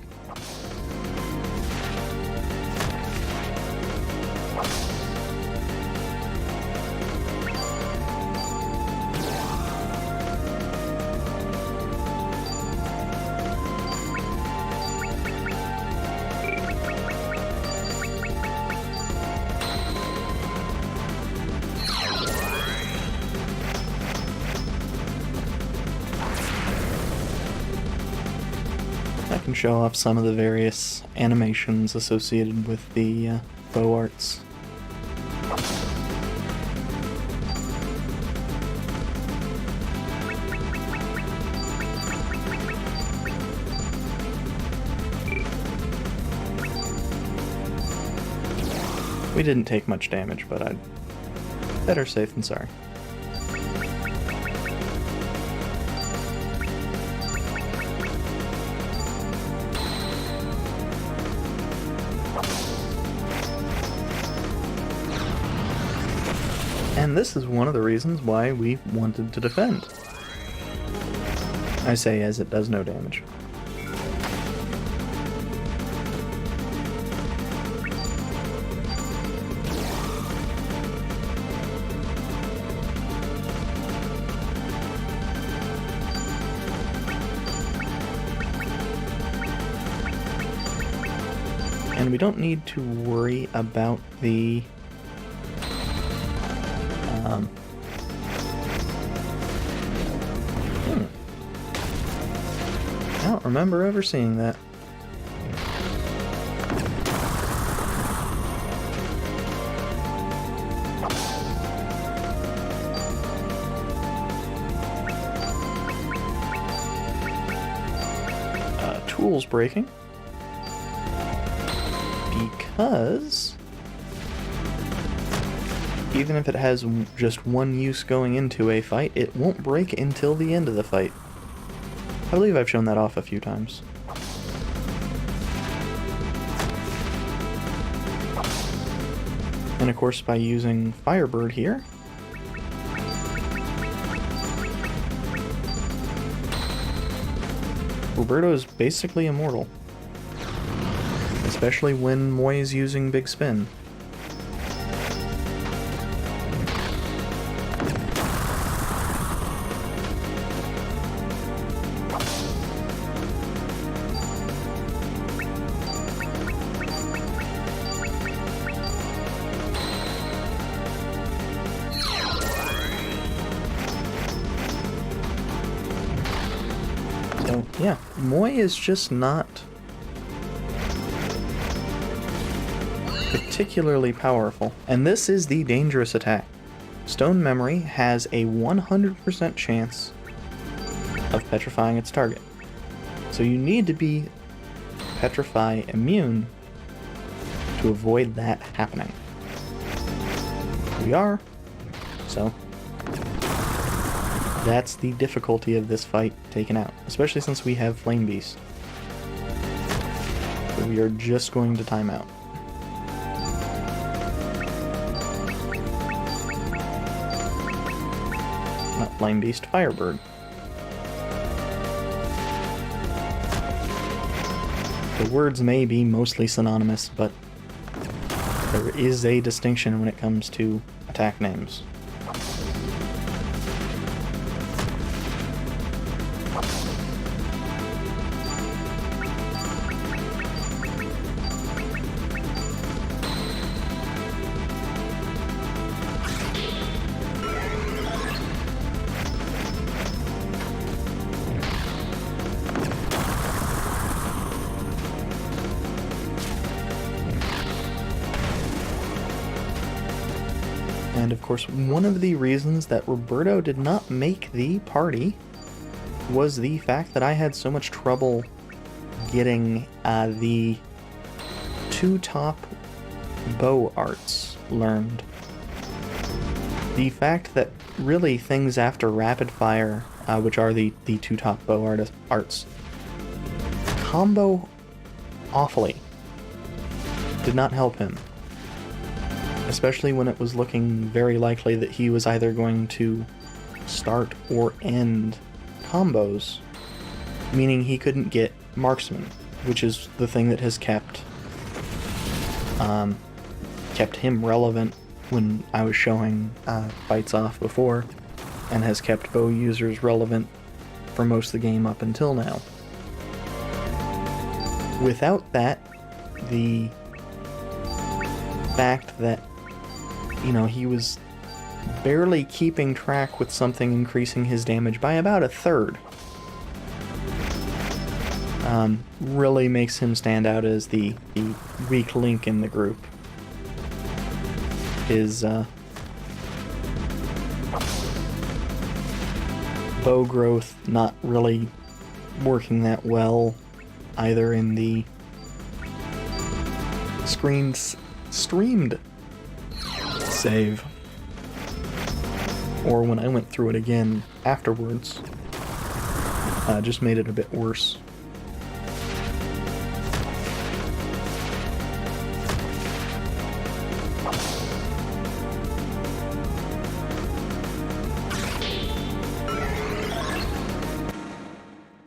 Speaker 1: I can show off some of the various animations associated with the bow arts. We didn't take much damage, but I'd better safe than sorry. And this is one of the reasons why we wanted to defend. I say as it does no damage. And we don't need to worry about the I don't remember ever seeing that. Tools breaking. Because even if it has just one use going into a fight, it won't break until the end of the fight. I believe I've shown that off a few times. And of course, by using Firebird here, Roberto is basically immortal. Especially when Moy is using Big Spin. So, yeah, Moy is just not particularly powerful, and this is the dangerous attack. Stone Memory has a 100% chance of petrifying its target, so you need to be Petrify immune to avoid that happening. We are, so that's the difficulty of this fight taken out, especially since we have Flame Beast. So we are just going to time out. Not Flame Beast, Firebird. The words may be mostly synonymous, but there is a distinction when it comes to attack names. And of course, one of the reasons that Roberto did not make the party was the fact that I had so much trouble getting the 2 top bow arts learned. The fact that really things after Rapid Fire, which are the 2 top bow arts, combo awfully, did not help him. Especially when it was looking very likely that he was either going to start or end combos, meaning he couldn't get Marksman, which is the thing that has kept him relevant when I was showing fights off before, and has kept bow users relevant for most of the game up until now. Without that, the fact that he was barely keeping track with something increasing his damage by about 1/3. Really makes him stand out as the weak link in the group. His bow growth not really working that well, either in the streamed save. Or when I went through it again afterwards, just made it a bit worse.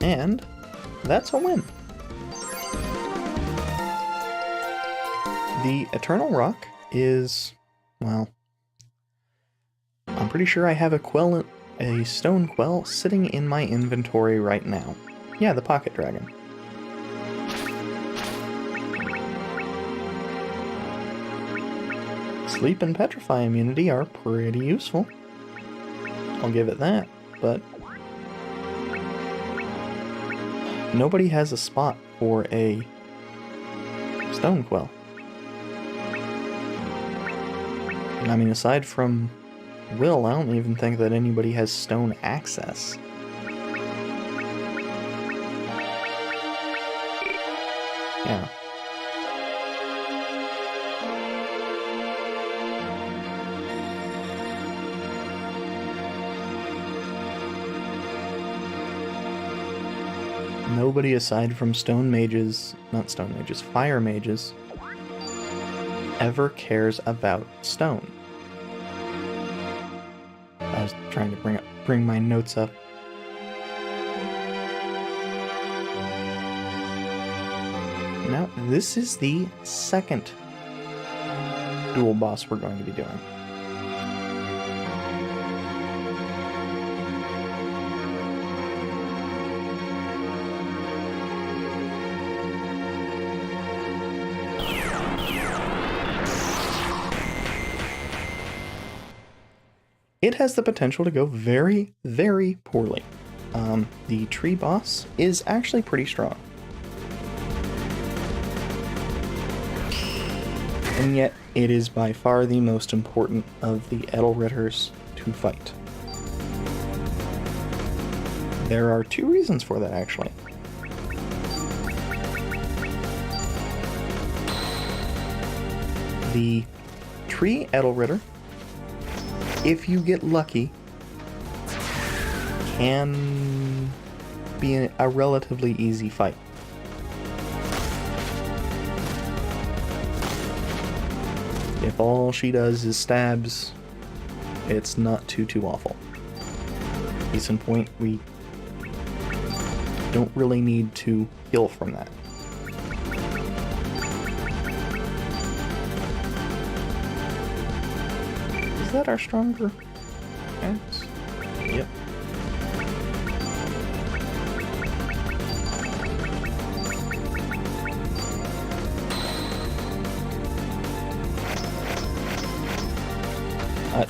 Speaker 1: And that's a win. The Eternal Rock is, well, I'm pretty sure I have a stone quell sitting in my inventory right now. Yeah, the Pocket Dragon. Sleep and Petrify immunity are pretty useful. I'll give it that, but nobody has a spot for a stone quell. I mean, aside from Will, I don't even think that anybody has stone access. Yeah. Nobody aside from fire mages, ever cares about stone. I was trying to bring my notes up. Now, this is the second dual boss we're going to be doing. It has the potential to go very, very poorly. The tree boss is actually pretty strong. And yet, it is by far the most important of the Edelritters to fight. There are two reasons for that, actually. The tree Edelritter, if you get lucky, can be a relatively easy fight. If all she does is stabs, it's not too awful. Case in point, we don't really need to heal from that. Is that our stronger axe? Yep.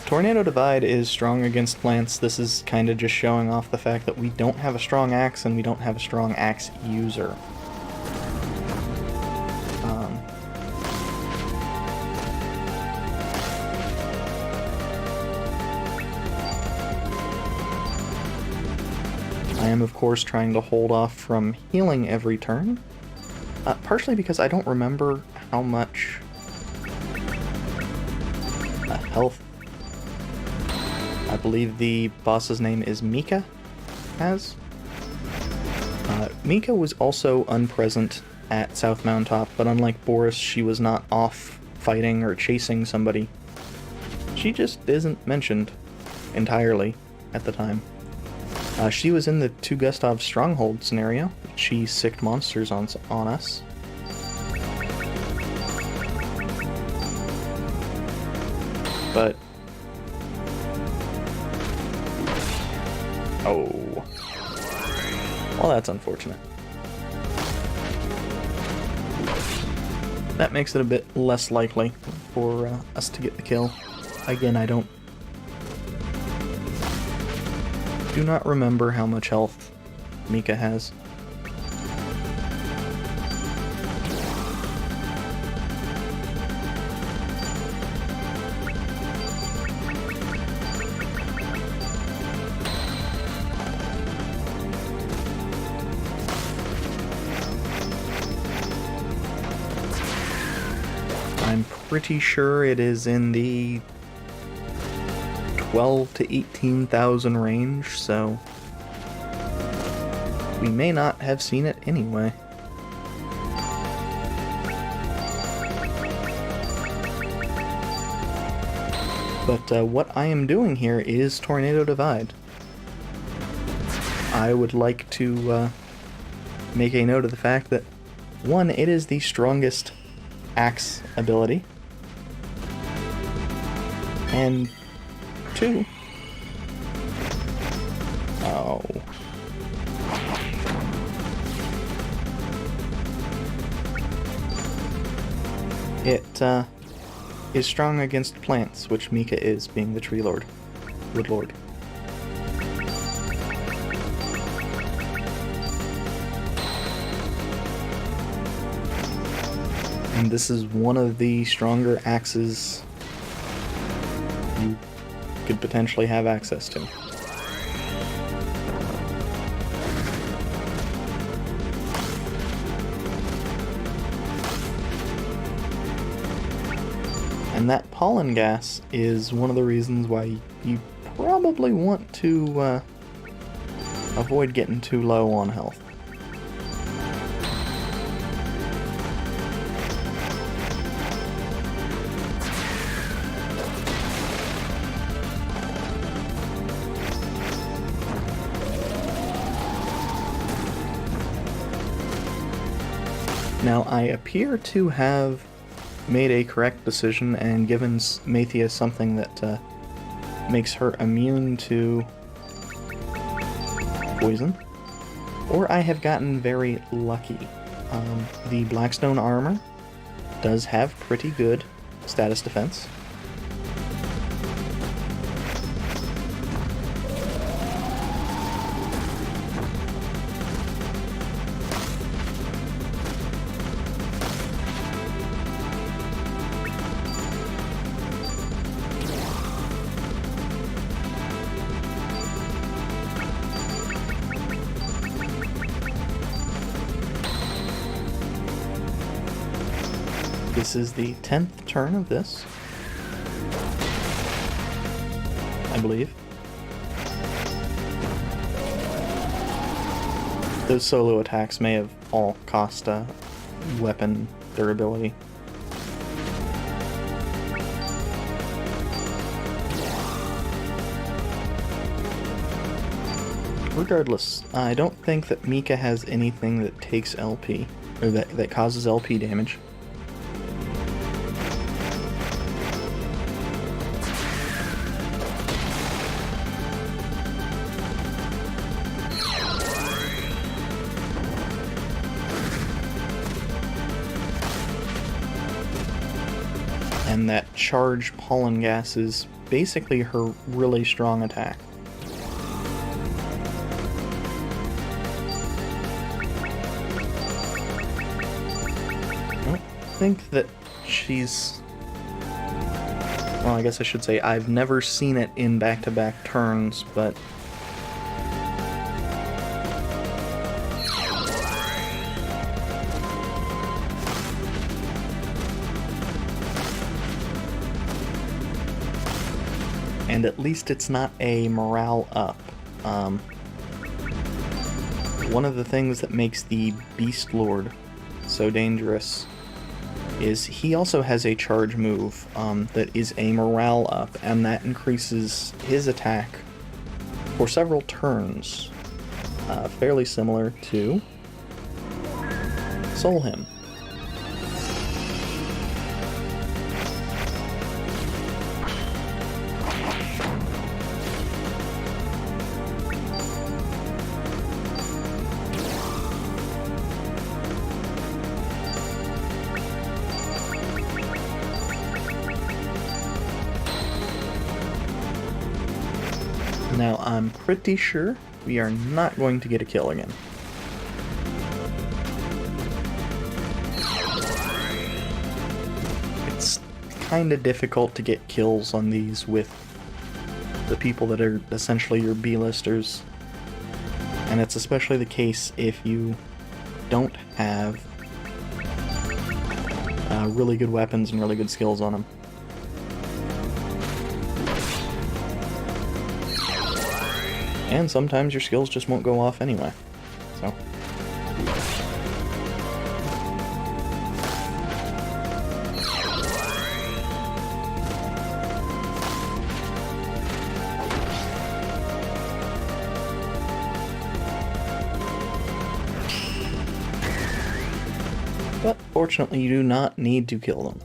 Speaker 1: Tornado Divide is strong against plants. This is kind of just showing off the fact that we don't have a strong axe and we don't have a strong axe user. I am, of course, trying to hold off from healing every turn, partially because I don't remember how much health I believe the boss's name is Mika has. Mika was also unpresent at South Mountaintop, but unlike Boris, she was not off fighting or chasing somebody. She just isn't mentioned entirely at the time. She was in the Two Gustav Stronghold scenario. She sicked monsters on us. But... oh. Well, that's unfortunate. That makes it a bit less likely for us to get the kill. Again, I do not remember how much health Mika has. I'm pretty sure it is in the 12 to 18,000 range, so we may not have seen it anyway. But what I am doing here is Tornado Divide. I would like to make a note of the fact that, one, it is the strongest axe ability, and two, oh, it is strong against plants, which Mika is, being the tree lord, wood lord. And this is one of the stronger axes you could potentially have access to. And that pollen gas is one of the reasons why you probably want to avoid getting too low on health. Now, I appear to have made a correct decision and given Mathia something that makes her immune to poison, or I have gotten very lucky. The Blackstone armor does have pretty good status defense. This is the 10th turn of this, I believe. Those solo attacks may have all cost weapon durability. Regardless, I don't think that Mika has anything that takes LP, or that causes LP damage. And that charged pollen gas is basically her really strong attack. I don't think that she's... Well, I guess I should say I've never seen it in back-to-back turns, but... And at least it's not a morale up. One of the things that makes the Beast Lord so dangerous is he also has a charge move that is a morale up, and that increases his attack for several turns, fairly similar to Soul Hymn. Now, I'm pretty sure we are not going to get a kill again. It's kind of difficult to get kills on these with the people that are essentially your B-listers. And it's especially the case if you don't have really good weapons and really good skills on them. And sometimes your skills just won't go off anyway. So. But fortunately, you do not need to kill them.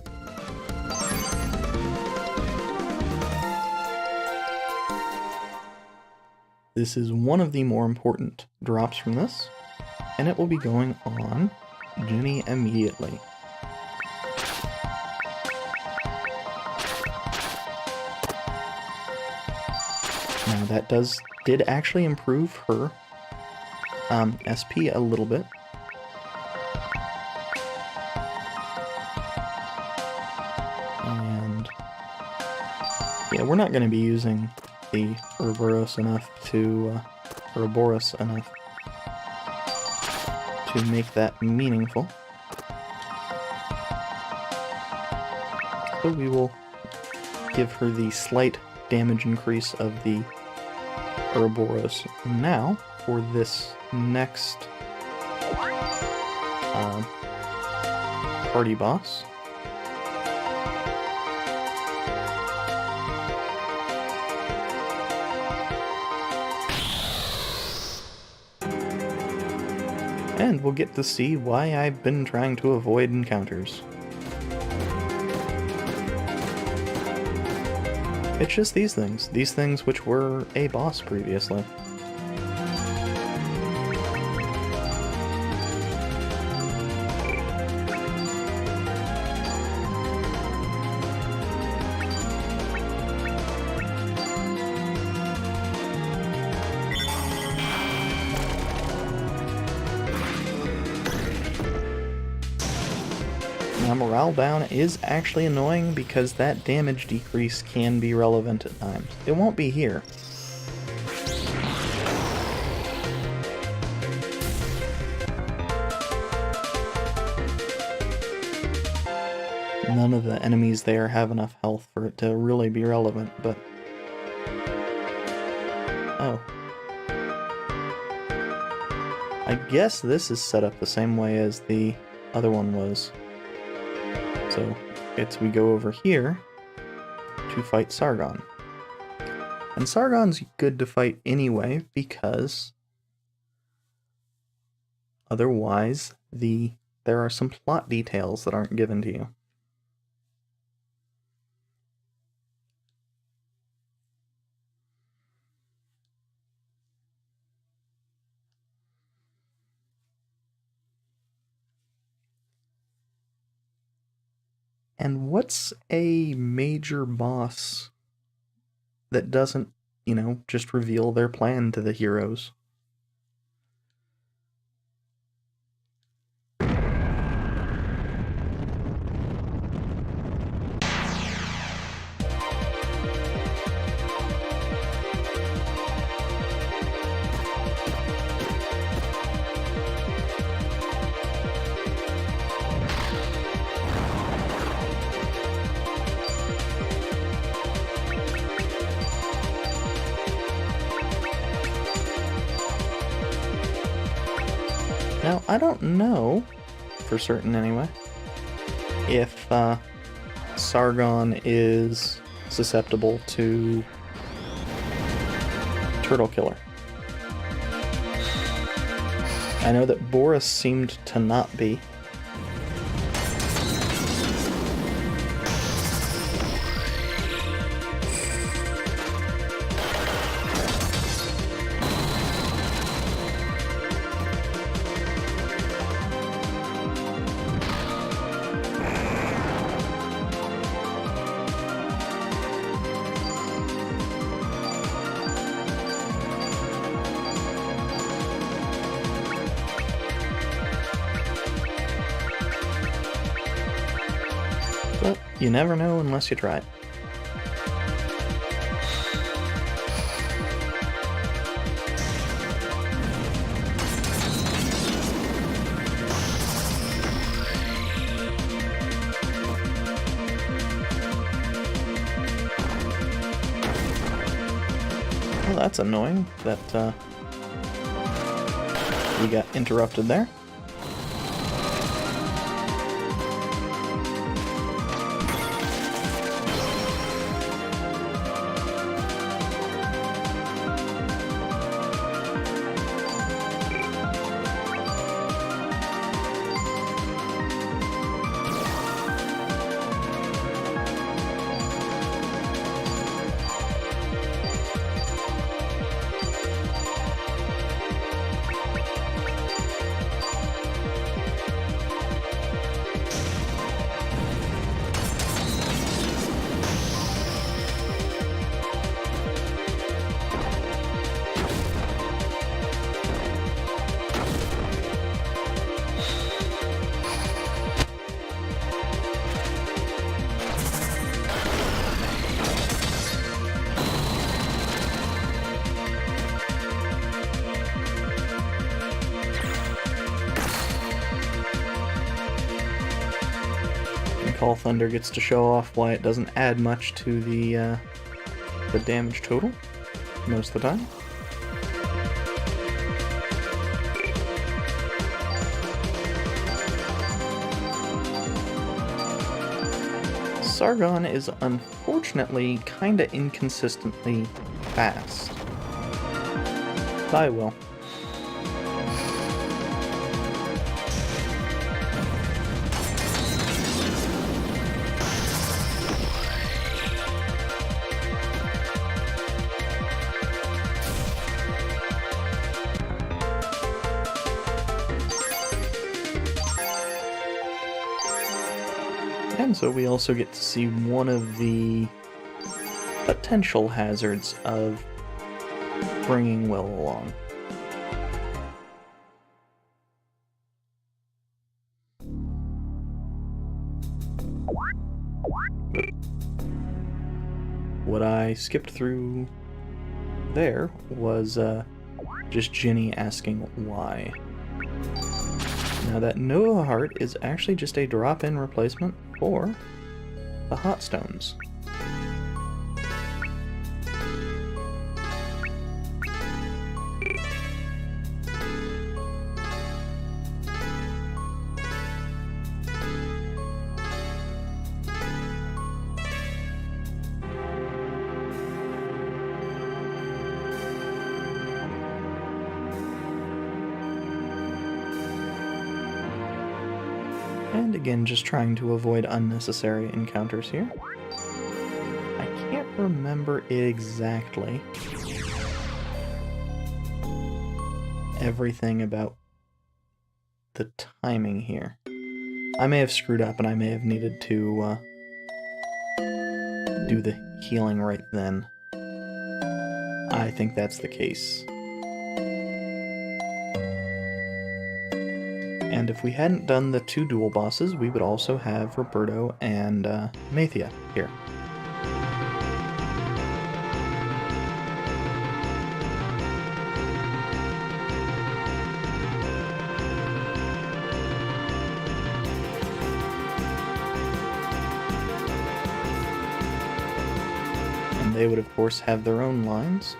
Speaker 1: This is one of the more important drops from this, and it will be going on Ginny immediately. Now that did actually improve her SP a little bit. And yeah, we're not going to be using the Ouroboros enough to make that meaningful. So we will give her the slight damage increase of the Ouroboros now for this next party boss. And we'll get to see why I've been trying to avoid encounters. It's just these things which were a boss previously. Now, morale down is actually annoying because that damage decrease can be relevant at times. It won't be here. None of the enemies there have enough health for it to really be relevant, but... Oh. I guess this is set up the same way as the other one was. So, we go over here to fight Sargon. And Sargon's good to fight anyway, because otherwise there are some plot details that aren't given to you. And what's a major boss that doesn't, just reveal their plan to the heroes? Now, I don't know, for certain anyway, if Sargon is susceptible to Turtle Killer. I know that Boris seemed to not be. But you never know unless you try it. Well, that's annoying that we got interrupted there. Call Thunder gets to show off why it doesn't add much to the damage total most of the time. Sargon is unfortunately kinda inconsistently fast. I will. And so we also get to see one of the potential hazards of bringing Will along. What I skipped through there was just Ginny asking why. Now that Nova Heart is actually just a drop-in replacement for the Hot Stones. And again, just trying to avoid unnecessary encounters here. I can't remember exactly everything about the timing here. I may have screwed up and I may have needed to do the healing right then. I think that's the case. And if we hadn't done the two dual bosses, we would also have Roberto and Mathia here. And they would, of course, have their own lines.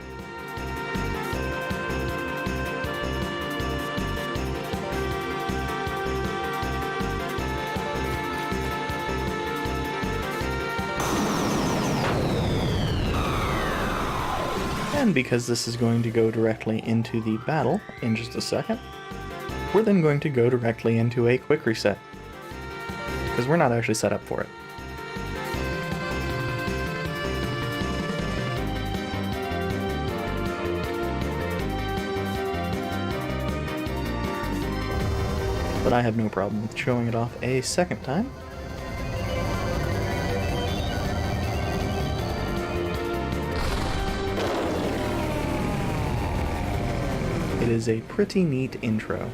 Speaker 1: And because this is going to go directly into the battle in just a second, we're then going to go directly into a quick reset, because we're not actually set up for it. But I have no problem with showing it off a second time. It is a pretty neat intro,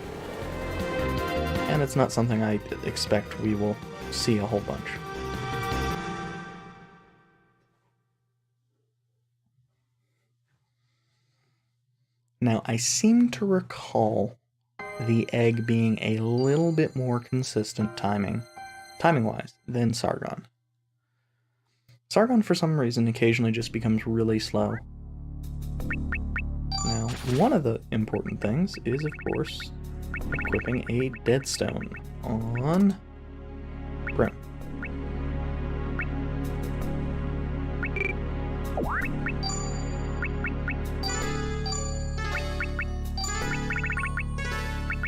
Speaker 1: and it's not something I expect we will see a whole bunch. Now, I seem to recall the egg being a little bit more consistent timing-wise, than Sargon. Sargon, for some reason, occasionally just becomes really slow. one of the important things is, of course, equipping a deadstone on Grim.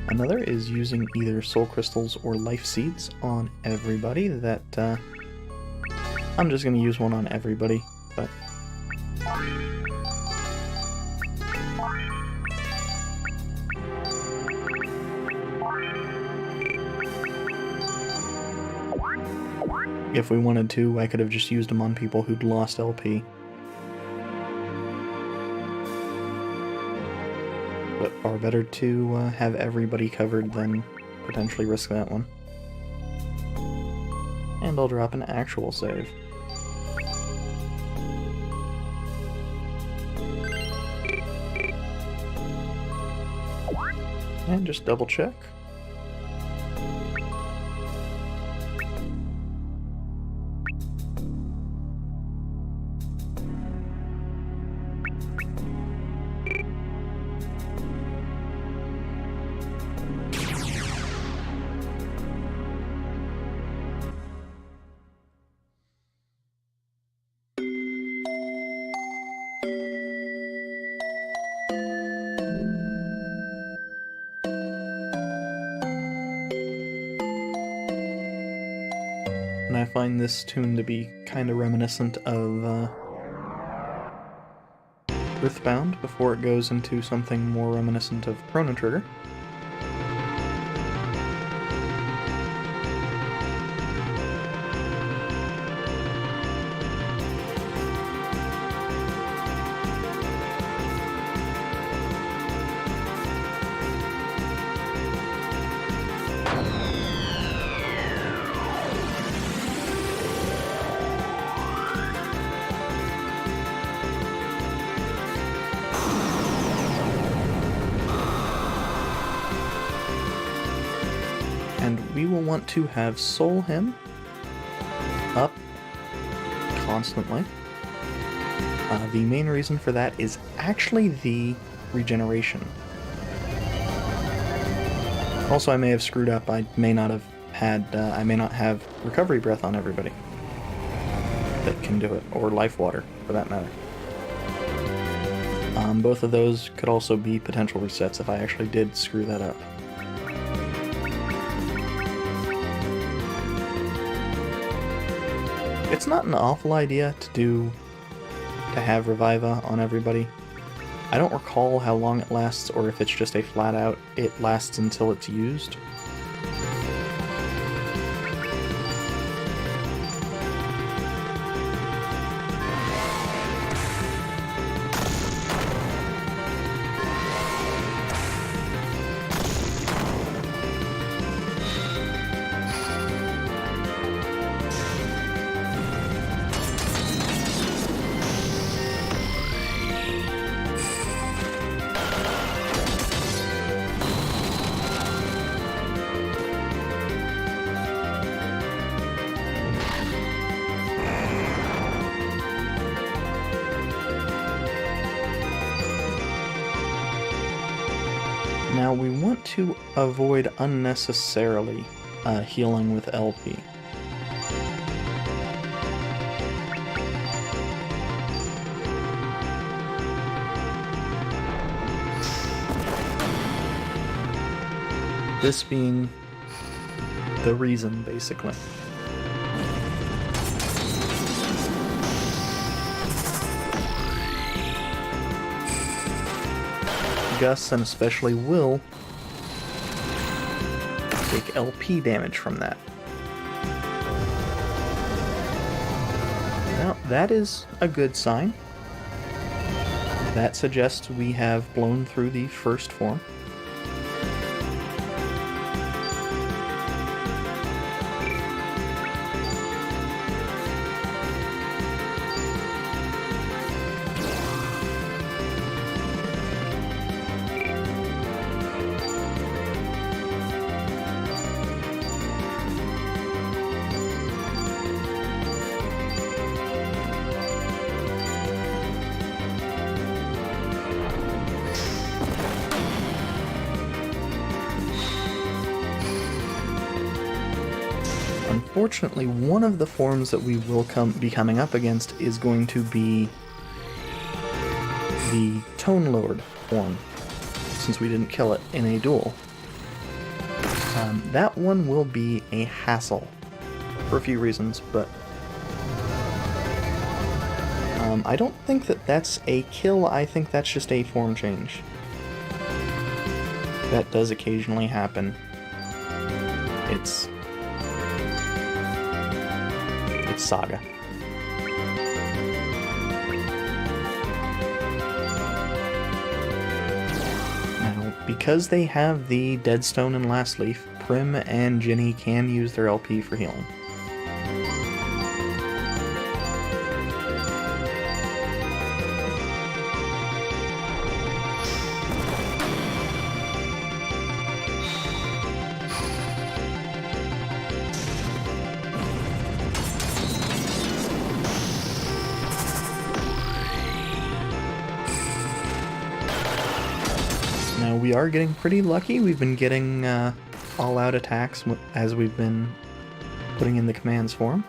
Speaker 1: Another is using either soul crystals or life seeds on everybody. That I'm just going to use one on everybody, but if we wanted to, I could have just used them on people who'd lost LP. But far better to have everybody covered than potentially risk that one. And I'll drop an actual save. And just double check. And I find this tune to be kind of reminiscent of Earthbound before it goes into something more reminiscent of Chrono Trigger. And we will want to have Soul Him up constantly. The main reason for that is actually the regeneration. Also, I may have screwed up. I may not have recovery breath on everybody that can do it, or life water for that matter. Both of those could also be potential resets if I actually did screw that up. It's not an awful idea to have Reviva on everybody. I don't recall how long it lasts, or if it's just a flat out, it lasts until it's used. Now we want to avoid unnecessarily healing with LP. This being the reason, basically. Gus, and especially Will, take LP damage from that. Now, that is a good sign. That suggests we have blown through the first form. Unfortunately, one of the forms that we will be coming up against is going to be the Tone Lord form, since we didn't kill it in a duel. That one will be a hassle for a few reasons, but I don't think that that's a kill. I think that's just a form change. That does occasionally happen. It's SaGa. Now, because they have the Deadstone and Last Leaf, Prim and Ginny can use their LP for healing. Now, we are getting pretty lucky. We've been getting all-out attacks as we've been putting in the commands for them.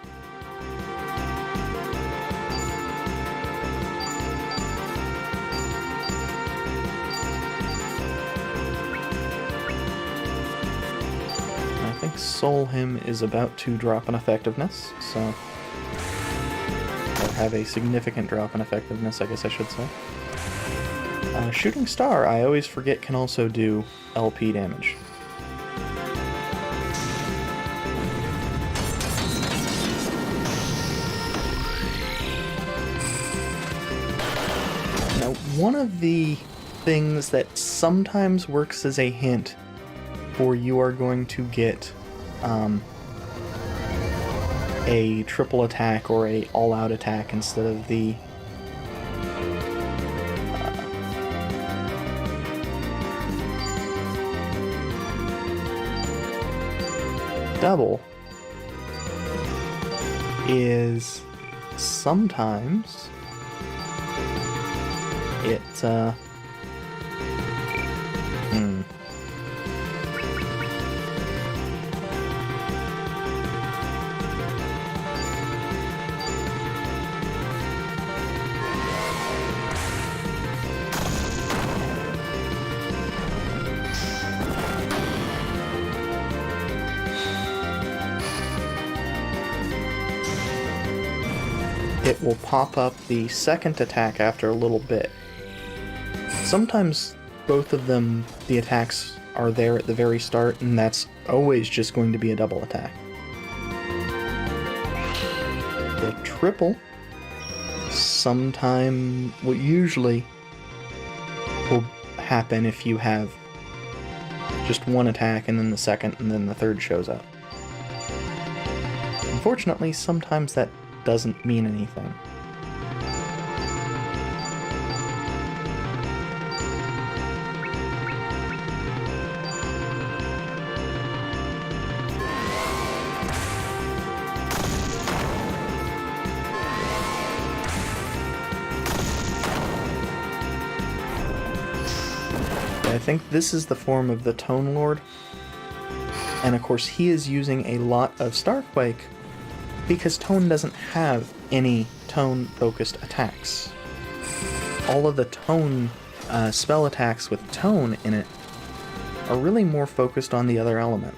Speaker 1: I think Soul Him is about to drop in effectiveness, so... or have a significant drop in effectiveness, I guess I should say. Shooting Star, I always forget, can also do LP damage. Now, one of the things that sometimes works as a hint for you are going to get a triple attack or a all-out attack instead of the double is sometimes it it will pop up the second attack after a little bit. Sometimes both of them, the attacks are there at the very start, and that's always just going to be a double attack. The triple usually will happen if you have just one attack and then the second and then the third shows up. Unfortunately, sometimes that doesn't mean anything. I think this is the form of the Tone Lord, and of course he is using a lot of Starquake because Tone doesn't have any Tone-focused attacks. All of the Tone spell attacks with Tone in it are really more focused on the other element.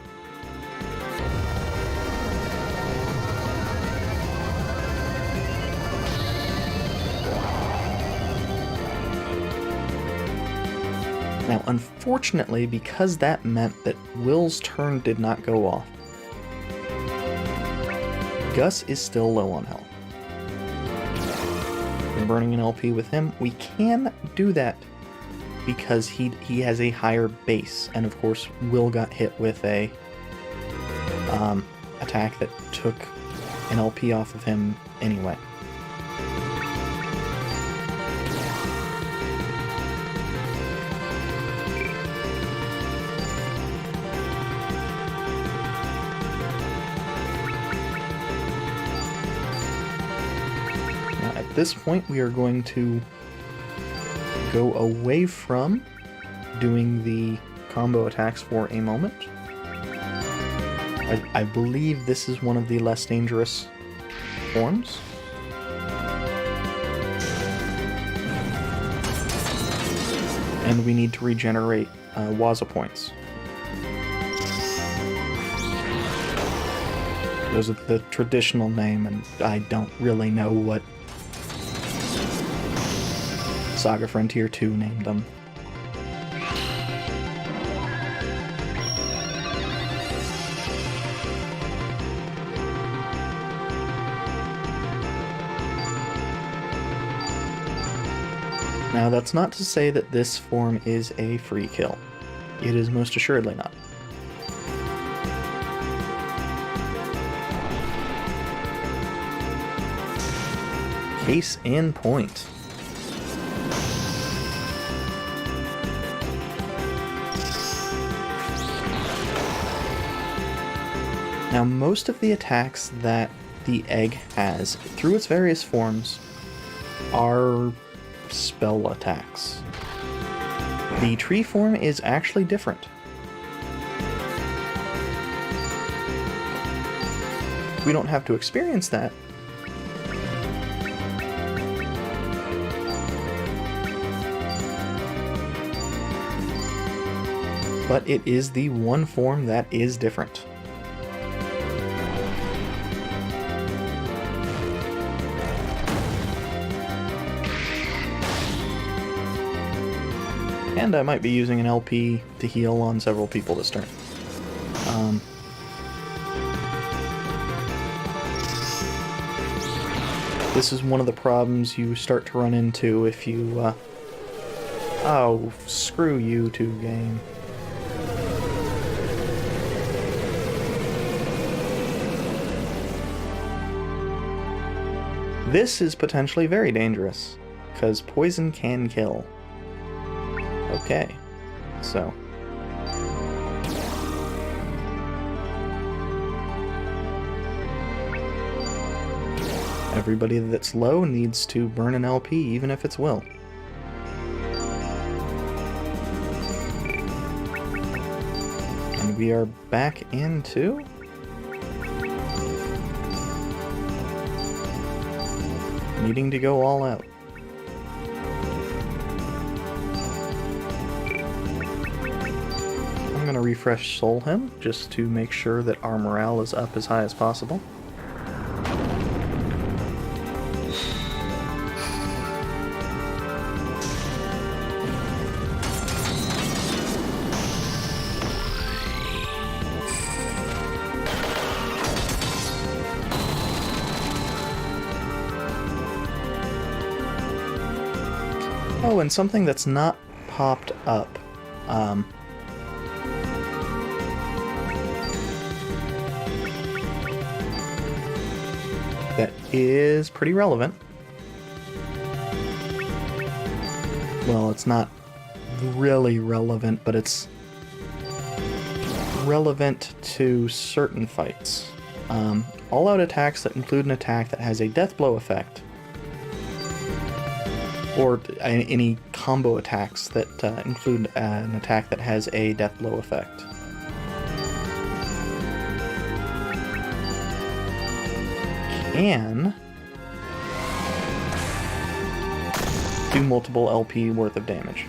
Speaker 1: Now, unfortunately, because that meant that Will's turn did not go off, Gus is still low on health. We're burning an LP with him. We can do that because he has a higher base, and of course, Will got hit with a attack that took an LP off of him anyway. At this point, we are going to go away from doing the combo attacks for a moment. I believe this is one of the less dangerous forms. And we need to regenerate Waza points. Those are the traditional name, and I don't really know what SaGa Frontier 2 named them. Now, that's not to say that this form is a free kill. It is most assuredly not. Case in point. Now, most of the attacks that the egg has, through its various forms, are spell attacks. The tree form is actually different. We don't have to experience that, but it is the one form that is different. And I might be using an LP to heal on several people this turn. This is one of the problems you start to run into if you... Oh, screw you, 2 game. This is potentially very dangerous, because poison can kill. Okay, so... everybody that's low needs to burn an LP, even if it's will. And we are back into... needing to go all out. I'm gonna refresh Soul him, just to make sure that our morale is up as high as possible. Oh, and something that's not popped up. That is pretty relevant. Well, it's not really relevant, but it's relevant to certain fights. All-out attacks that include an attack that has a death blow effect, or any combo attacks that include an attack that has a death blow effect. Can do multiple LP worth of damage.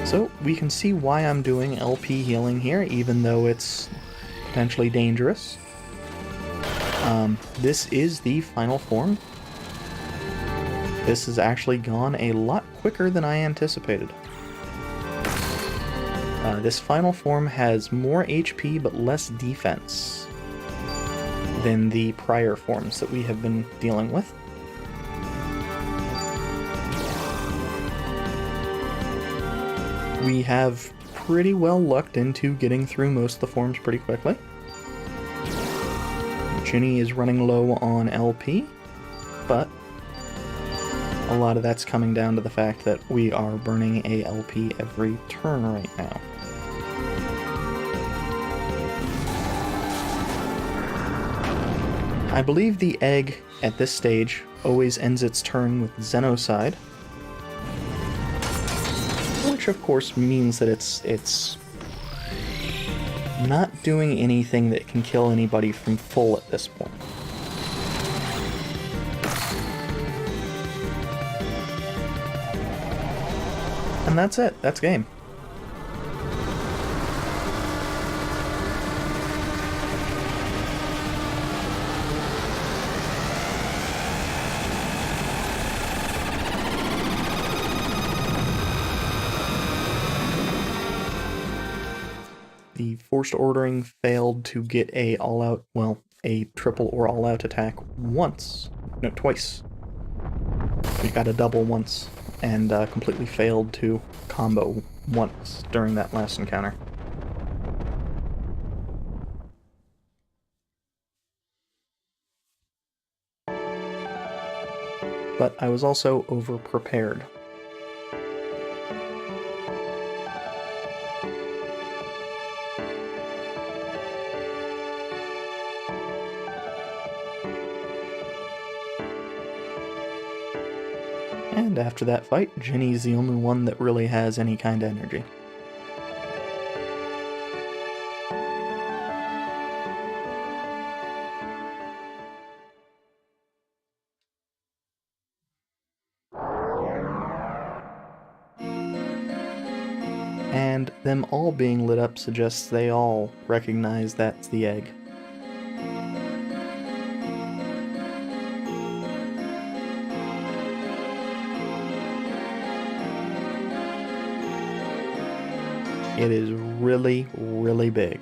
Speaker 1: So we can see why I'm doing LP healing here, even though it's potentially dangerous. This is the final form. This has actually gone a lot quicker than I anticipated. This final form has more HP but less defense than the prior forms that we have been dealing with. We have pretty well lucked into getting through most of the forms pretty quickly. Ginny is running low on LP, but a lot of that's coming down to the fact that we are burning a LP every turn right now. I believe the egg at this stage always ends its turn with Xenocide. which of course means that it's not doing anything that can kill anybody from full at this point. And that's it. That's game. The forced ordering failed to get a all-out, well, a triple or all-out attack once. No, twice. We got a double once, and completely failed to combo once during that last encounter. But I was also over-prepared. And after that fight, Jenny's the only one that really has any kind of energy. And them all being lit up suggests they all recognize that's the egg. It is really, really big.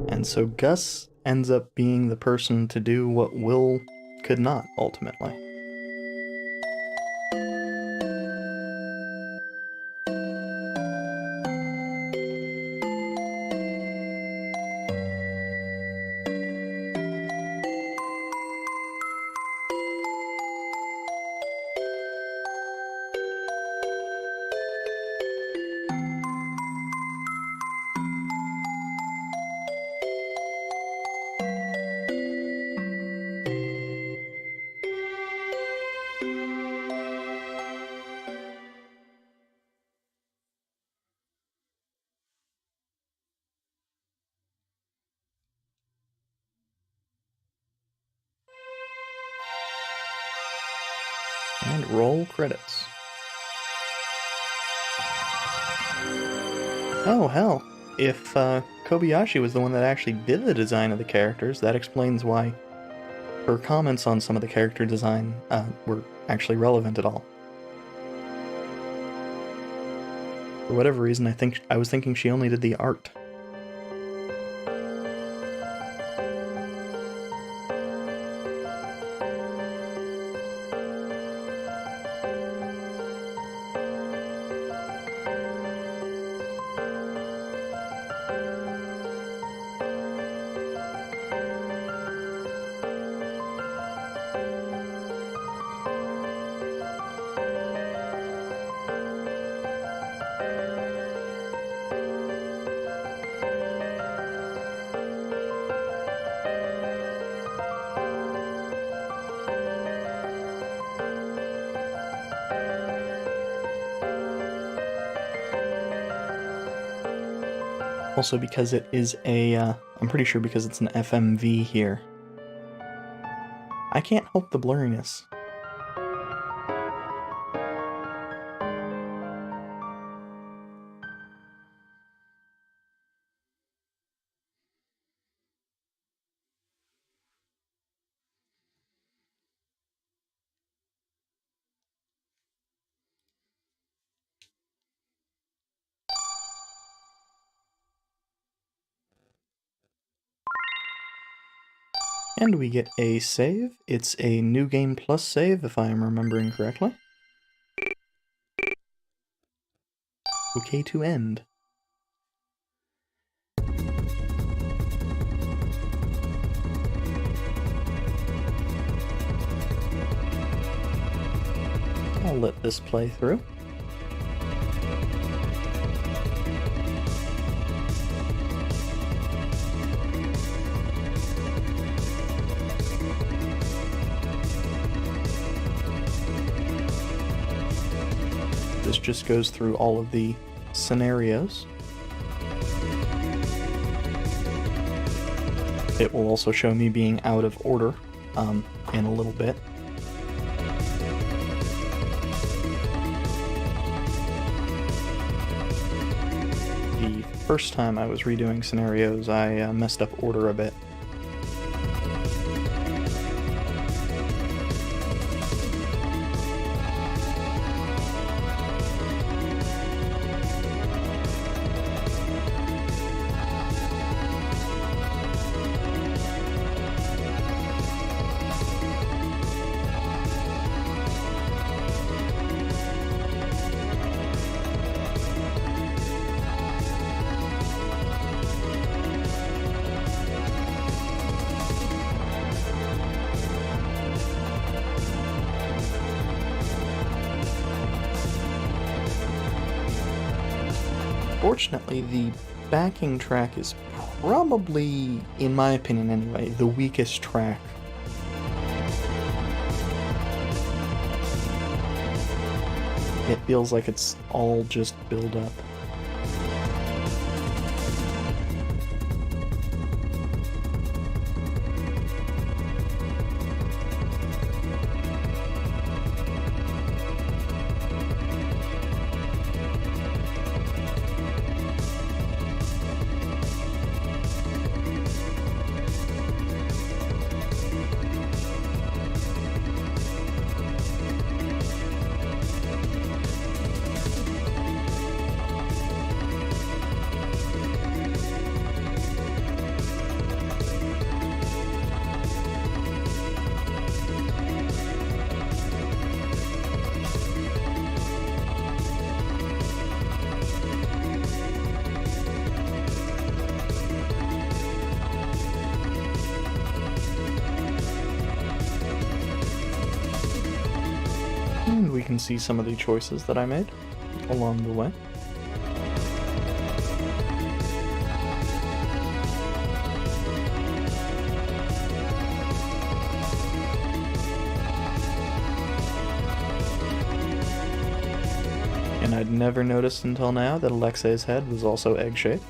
Speaker 1: And so Gus ends up being the person to do what Will could not, ultimately. And roll credits. Oh, hell. If Kobayashi was the one that actually did the design of the characters, that explains why her comments on some of the character design were actually relevant at all. For whatever reason, I was thinking she only did the art. Also because it is I'm pretty sure because it's an FMV here. I can't help the blurriness. And we get a save. It's a New Game Plus save, if I am remembering correctly. Okay to end. I'll let this play through. This just goes through all of the scenarios. It will also show me being out of order in a little bit. The first time I was redoing scenarios, I messed up order a bit. Fortunately, the backing track is probably, in my opinion anyway, the weakest track. It feels like it's all just build up. And we can see some of the choices that I made along the way. And I'd never noticed until now that Alexei's head was also egg-shaped.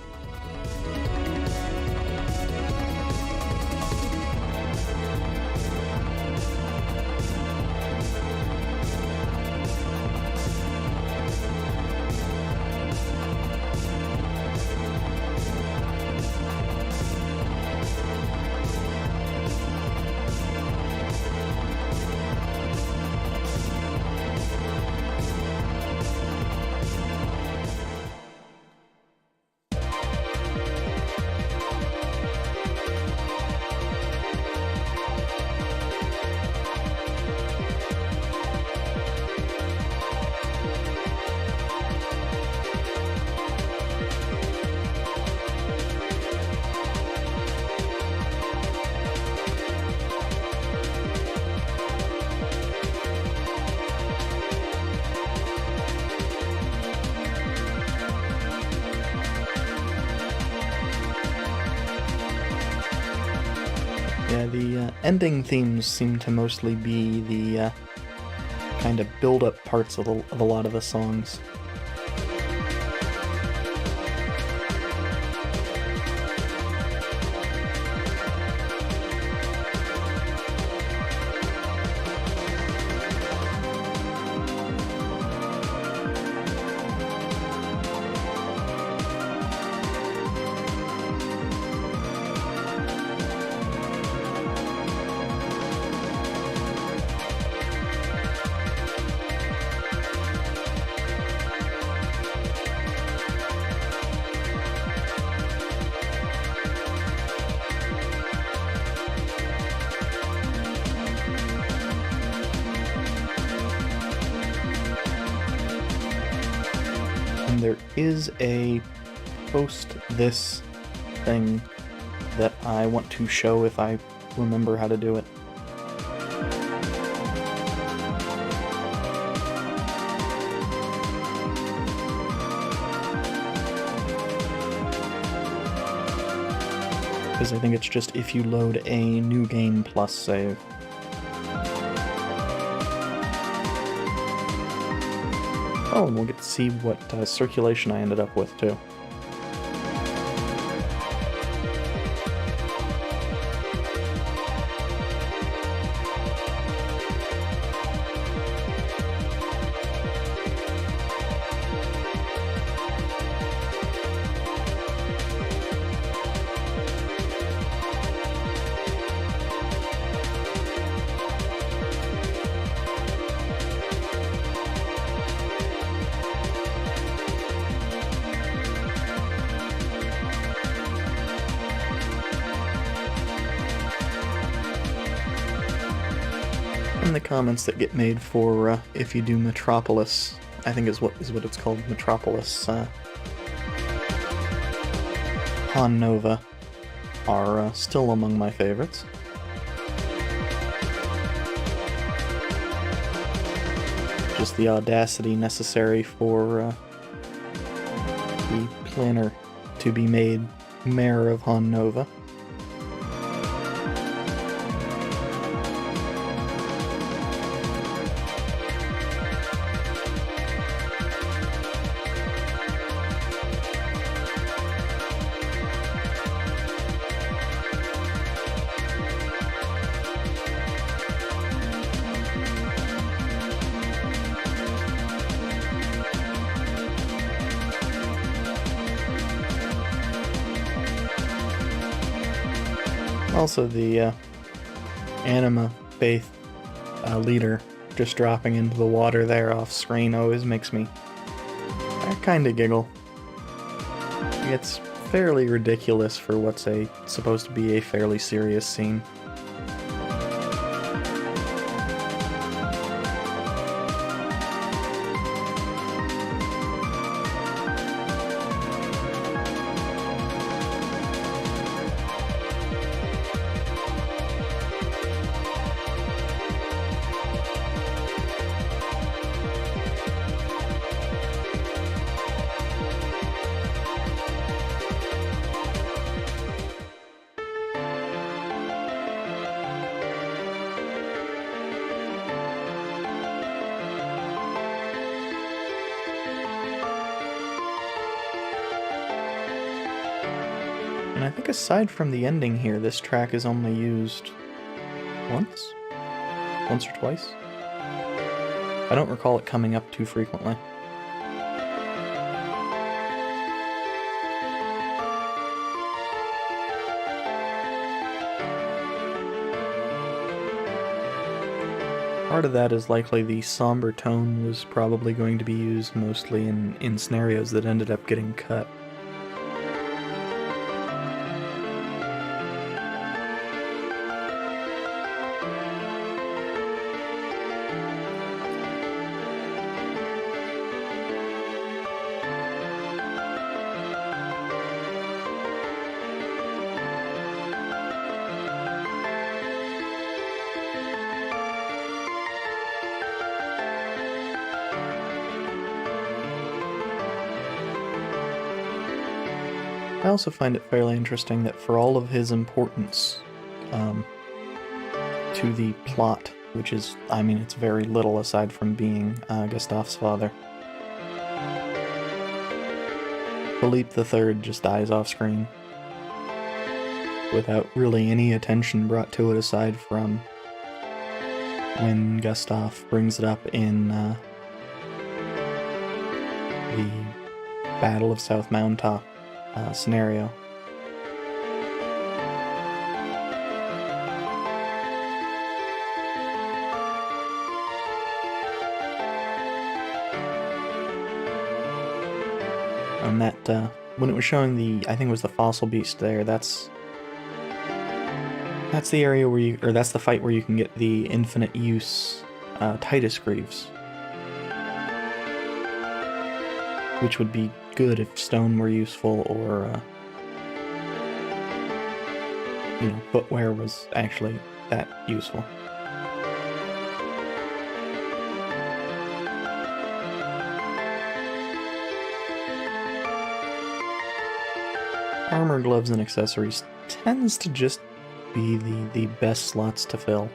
Speaker 1: Yeah, the ending themes seem to mostly be the kind of build-up parts of a lot of the songs. there is a post this thing that I want to show if I remember how to do it. Because I think it's just if you load a new game plus save. Oh, and we'll get to see what circulation I ended up with, too. And the comments that get made for if you do Metropolis, I think is what it's called, Metropolis Han Nova, are still among my favorites. Just the audacity necessary for the planner to be made mayor of Han Nova. Also, the anima faith leader just dropping into the water there off screen always makes me kind of giggle. It's fairly ridiculous for what's supposed to be a fairly serious scene. And I think aside from the ending here, this track is only used once? Once or twice? I don't recall it coming up too frequently. Part of that is likely the somber tone was probably going to be used mostly in scenarios that ended up getting cut. I also find it fairly interesting that for all of his importance to the plot, which is, I mean, it's very little aside from being Gustav's father, Philippe III just dies off screen without really any attention brought to it aside from when Gustav brings it up in the Battle of South Mountaintop scenario. And that, when it was showing I think it was the fossil beast there, that's the area where that's the fight where you can get the infinite use Titus Greaves. which would be good if stone were useful, or, you know, footwear was actually that useful. Armor, gloves, and accessories tends to just be the best slots to fill.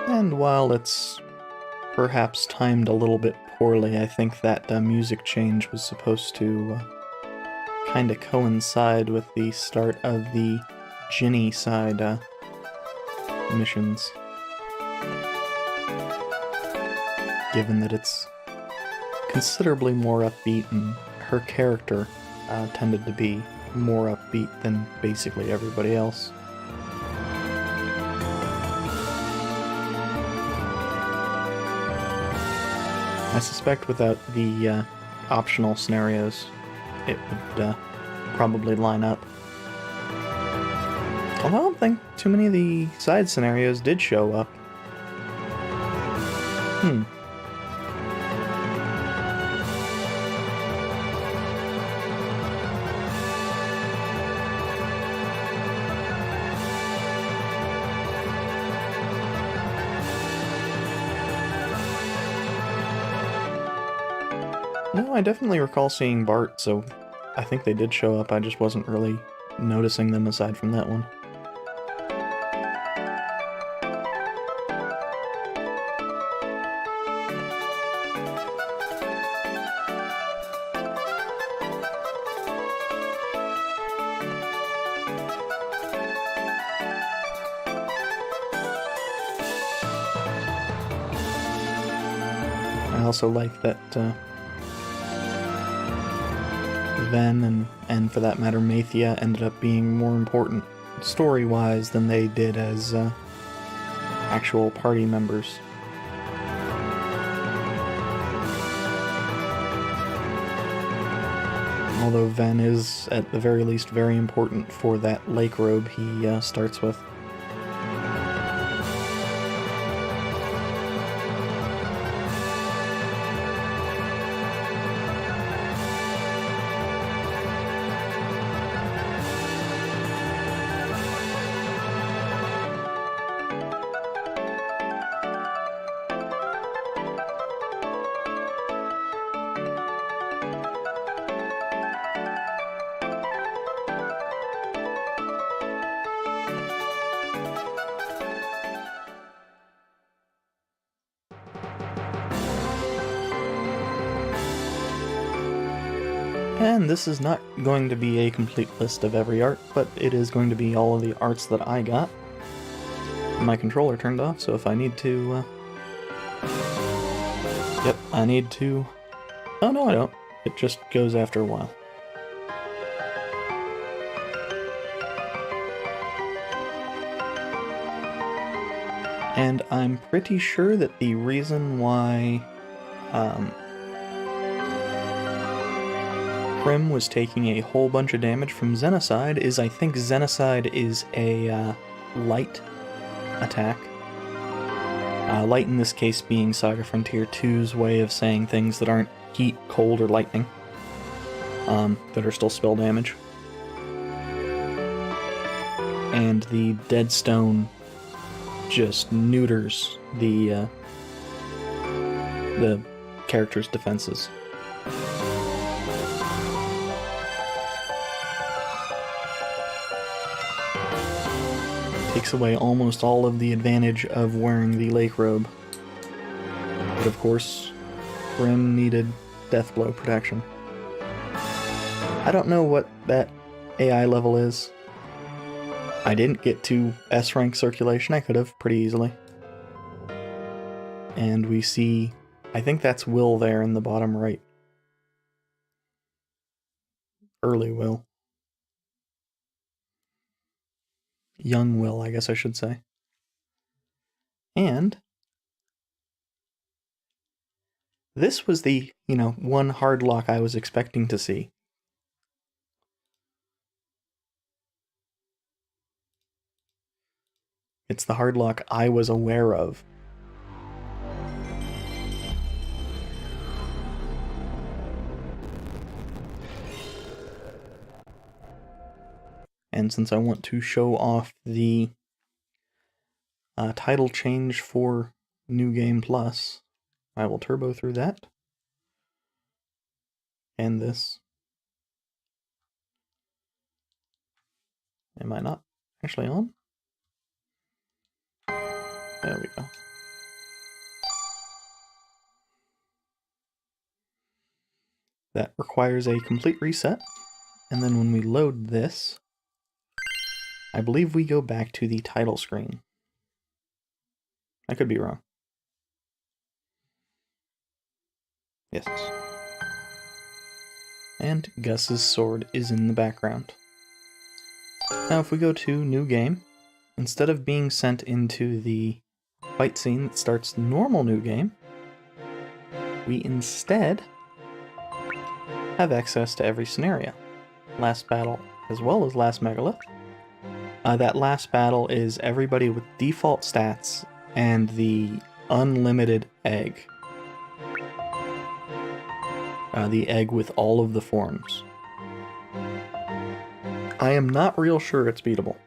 Speaker 1: And while it's perhaps timed a little bit poorly, I think that music change was supposed to kind of coincide with the start of the Ginny side missions. Given that it's considerably more upbeat, and her character tended to be more upbeat than basically everybody else. I suspect without the optional scenarios, it would probably line up. Although I don't think too many of the side scenarios did show up. No, I definitely recall seeing Bart, so I think they did show up. I just wasn't really noticing them aside from that one. I also like that Ven and for that matter Mathia ended up being more important story-wise than they did as actual party members. Although Ven is, at the very least, very important for that lake robe he starts with. And this is not going to be a complete list of every art, but it is going to be all of the arts that I got. My controller turned off, so if I need to... Yep, I need to... Oh, no, I don't. It just goes after a while. And I'm pretty sure that the reason why... Prim was taking a whole bunch of damage from Xenocide is I think Xenocide is a light attack. Light in this case being SaGa Frontier 2's way of saying things that aren't heat, cold, or lightning, that are still spell damage. And the Dead Stone just neuters the character's defenses. Takes away almost all of the advantage of wearing the lake robe. But of course, Prim needed death blow protection. I don't know what that AI level is. I didn't get to S rank circulation. I could have pretty easily. And we see, I think that's Will there in the bottom right. Early Will. Young Will, I guess I should say. And this was the, one hard lock I was expecting to see. It's the hard lock I was aware of. And since I want to show off the title change for New Game Plus, I will turbo through that. And this. Am I not actually on? There we go. That requires a complete reset. And then when we load this, I believe we go back to the title screen. I could be wrong. Yes. And Gus's sword is in the background. Now if we go to New Game, instead of being sent into the fight scene that starts the normal New Game, we instead have access to every scenario. Last battle as well as last megalith. That last battle is everybody with default stats and the unlimited egg. The egg with all of the forms. I am not real sure it's beatable.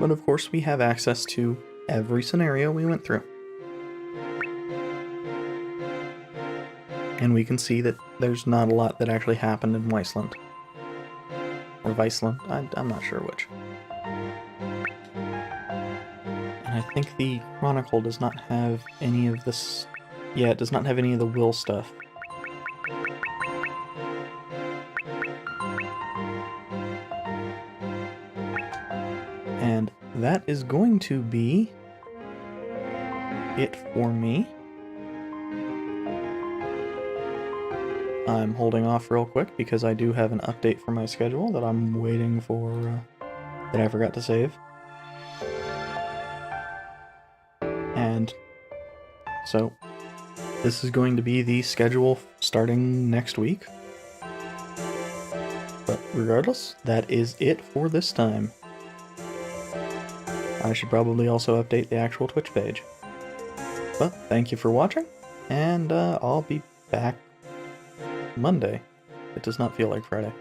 Speaker 1: But of course we have access to every scenario we went through. And we can see that there's not a lot that actually happened in Weisland. Or Weisland, I'm not sure which. And I think the Chronicle does not have any of this... Yeah, it does not have any of the Will stuff. And that is going to be it for me. I'm holding off real quick because I do have an update for my schedule that I'm waiting for, that I forgot to save. And so this is going to be the schedule starting next week. But regardless, that is it for this time. I should probably also update the actual Twitch page. But thank you for watching, and I'll be back Monday. It does not feel like Friday.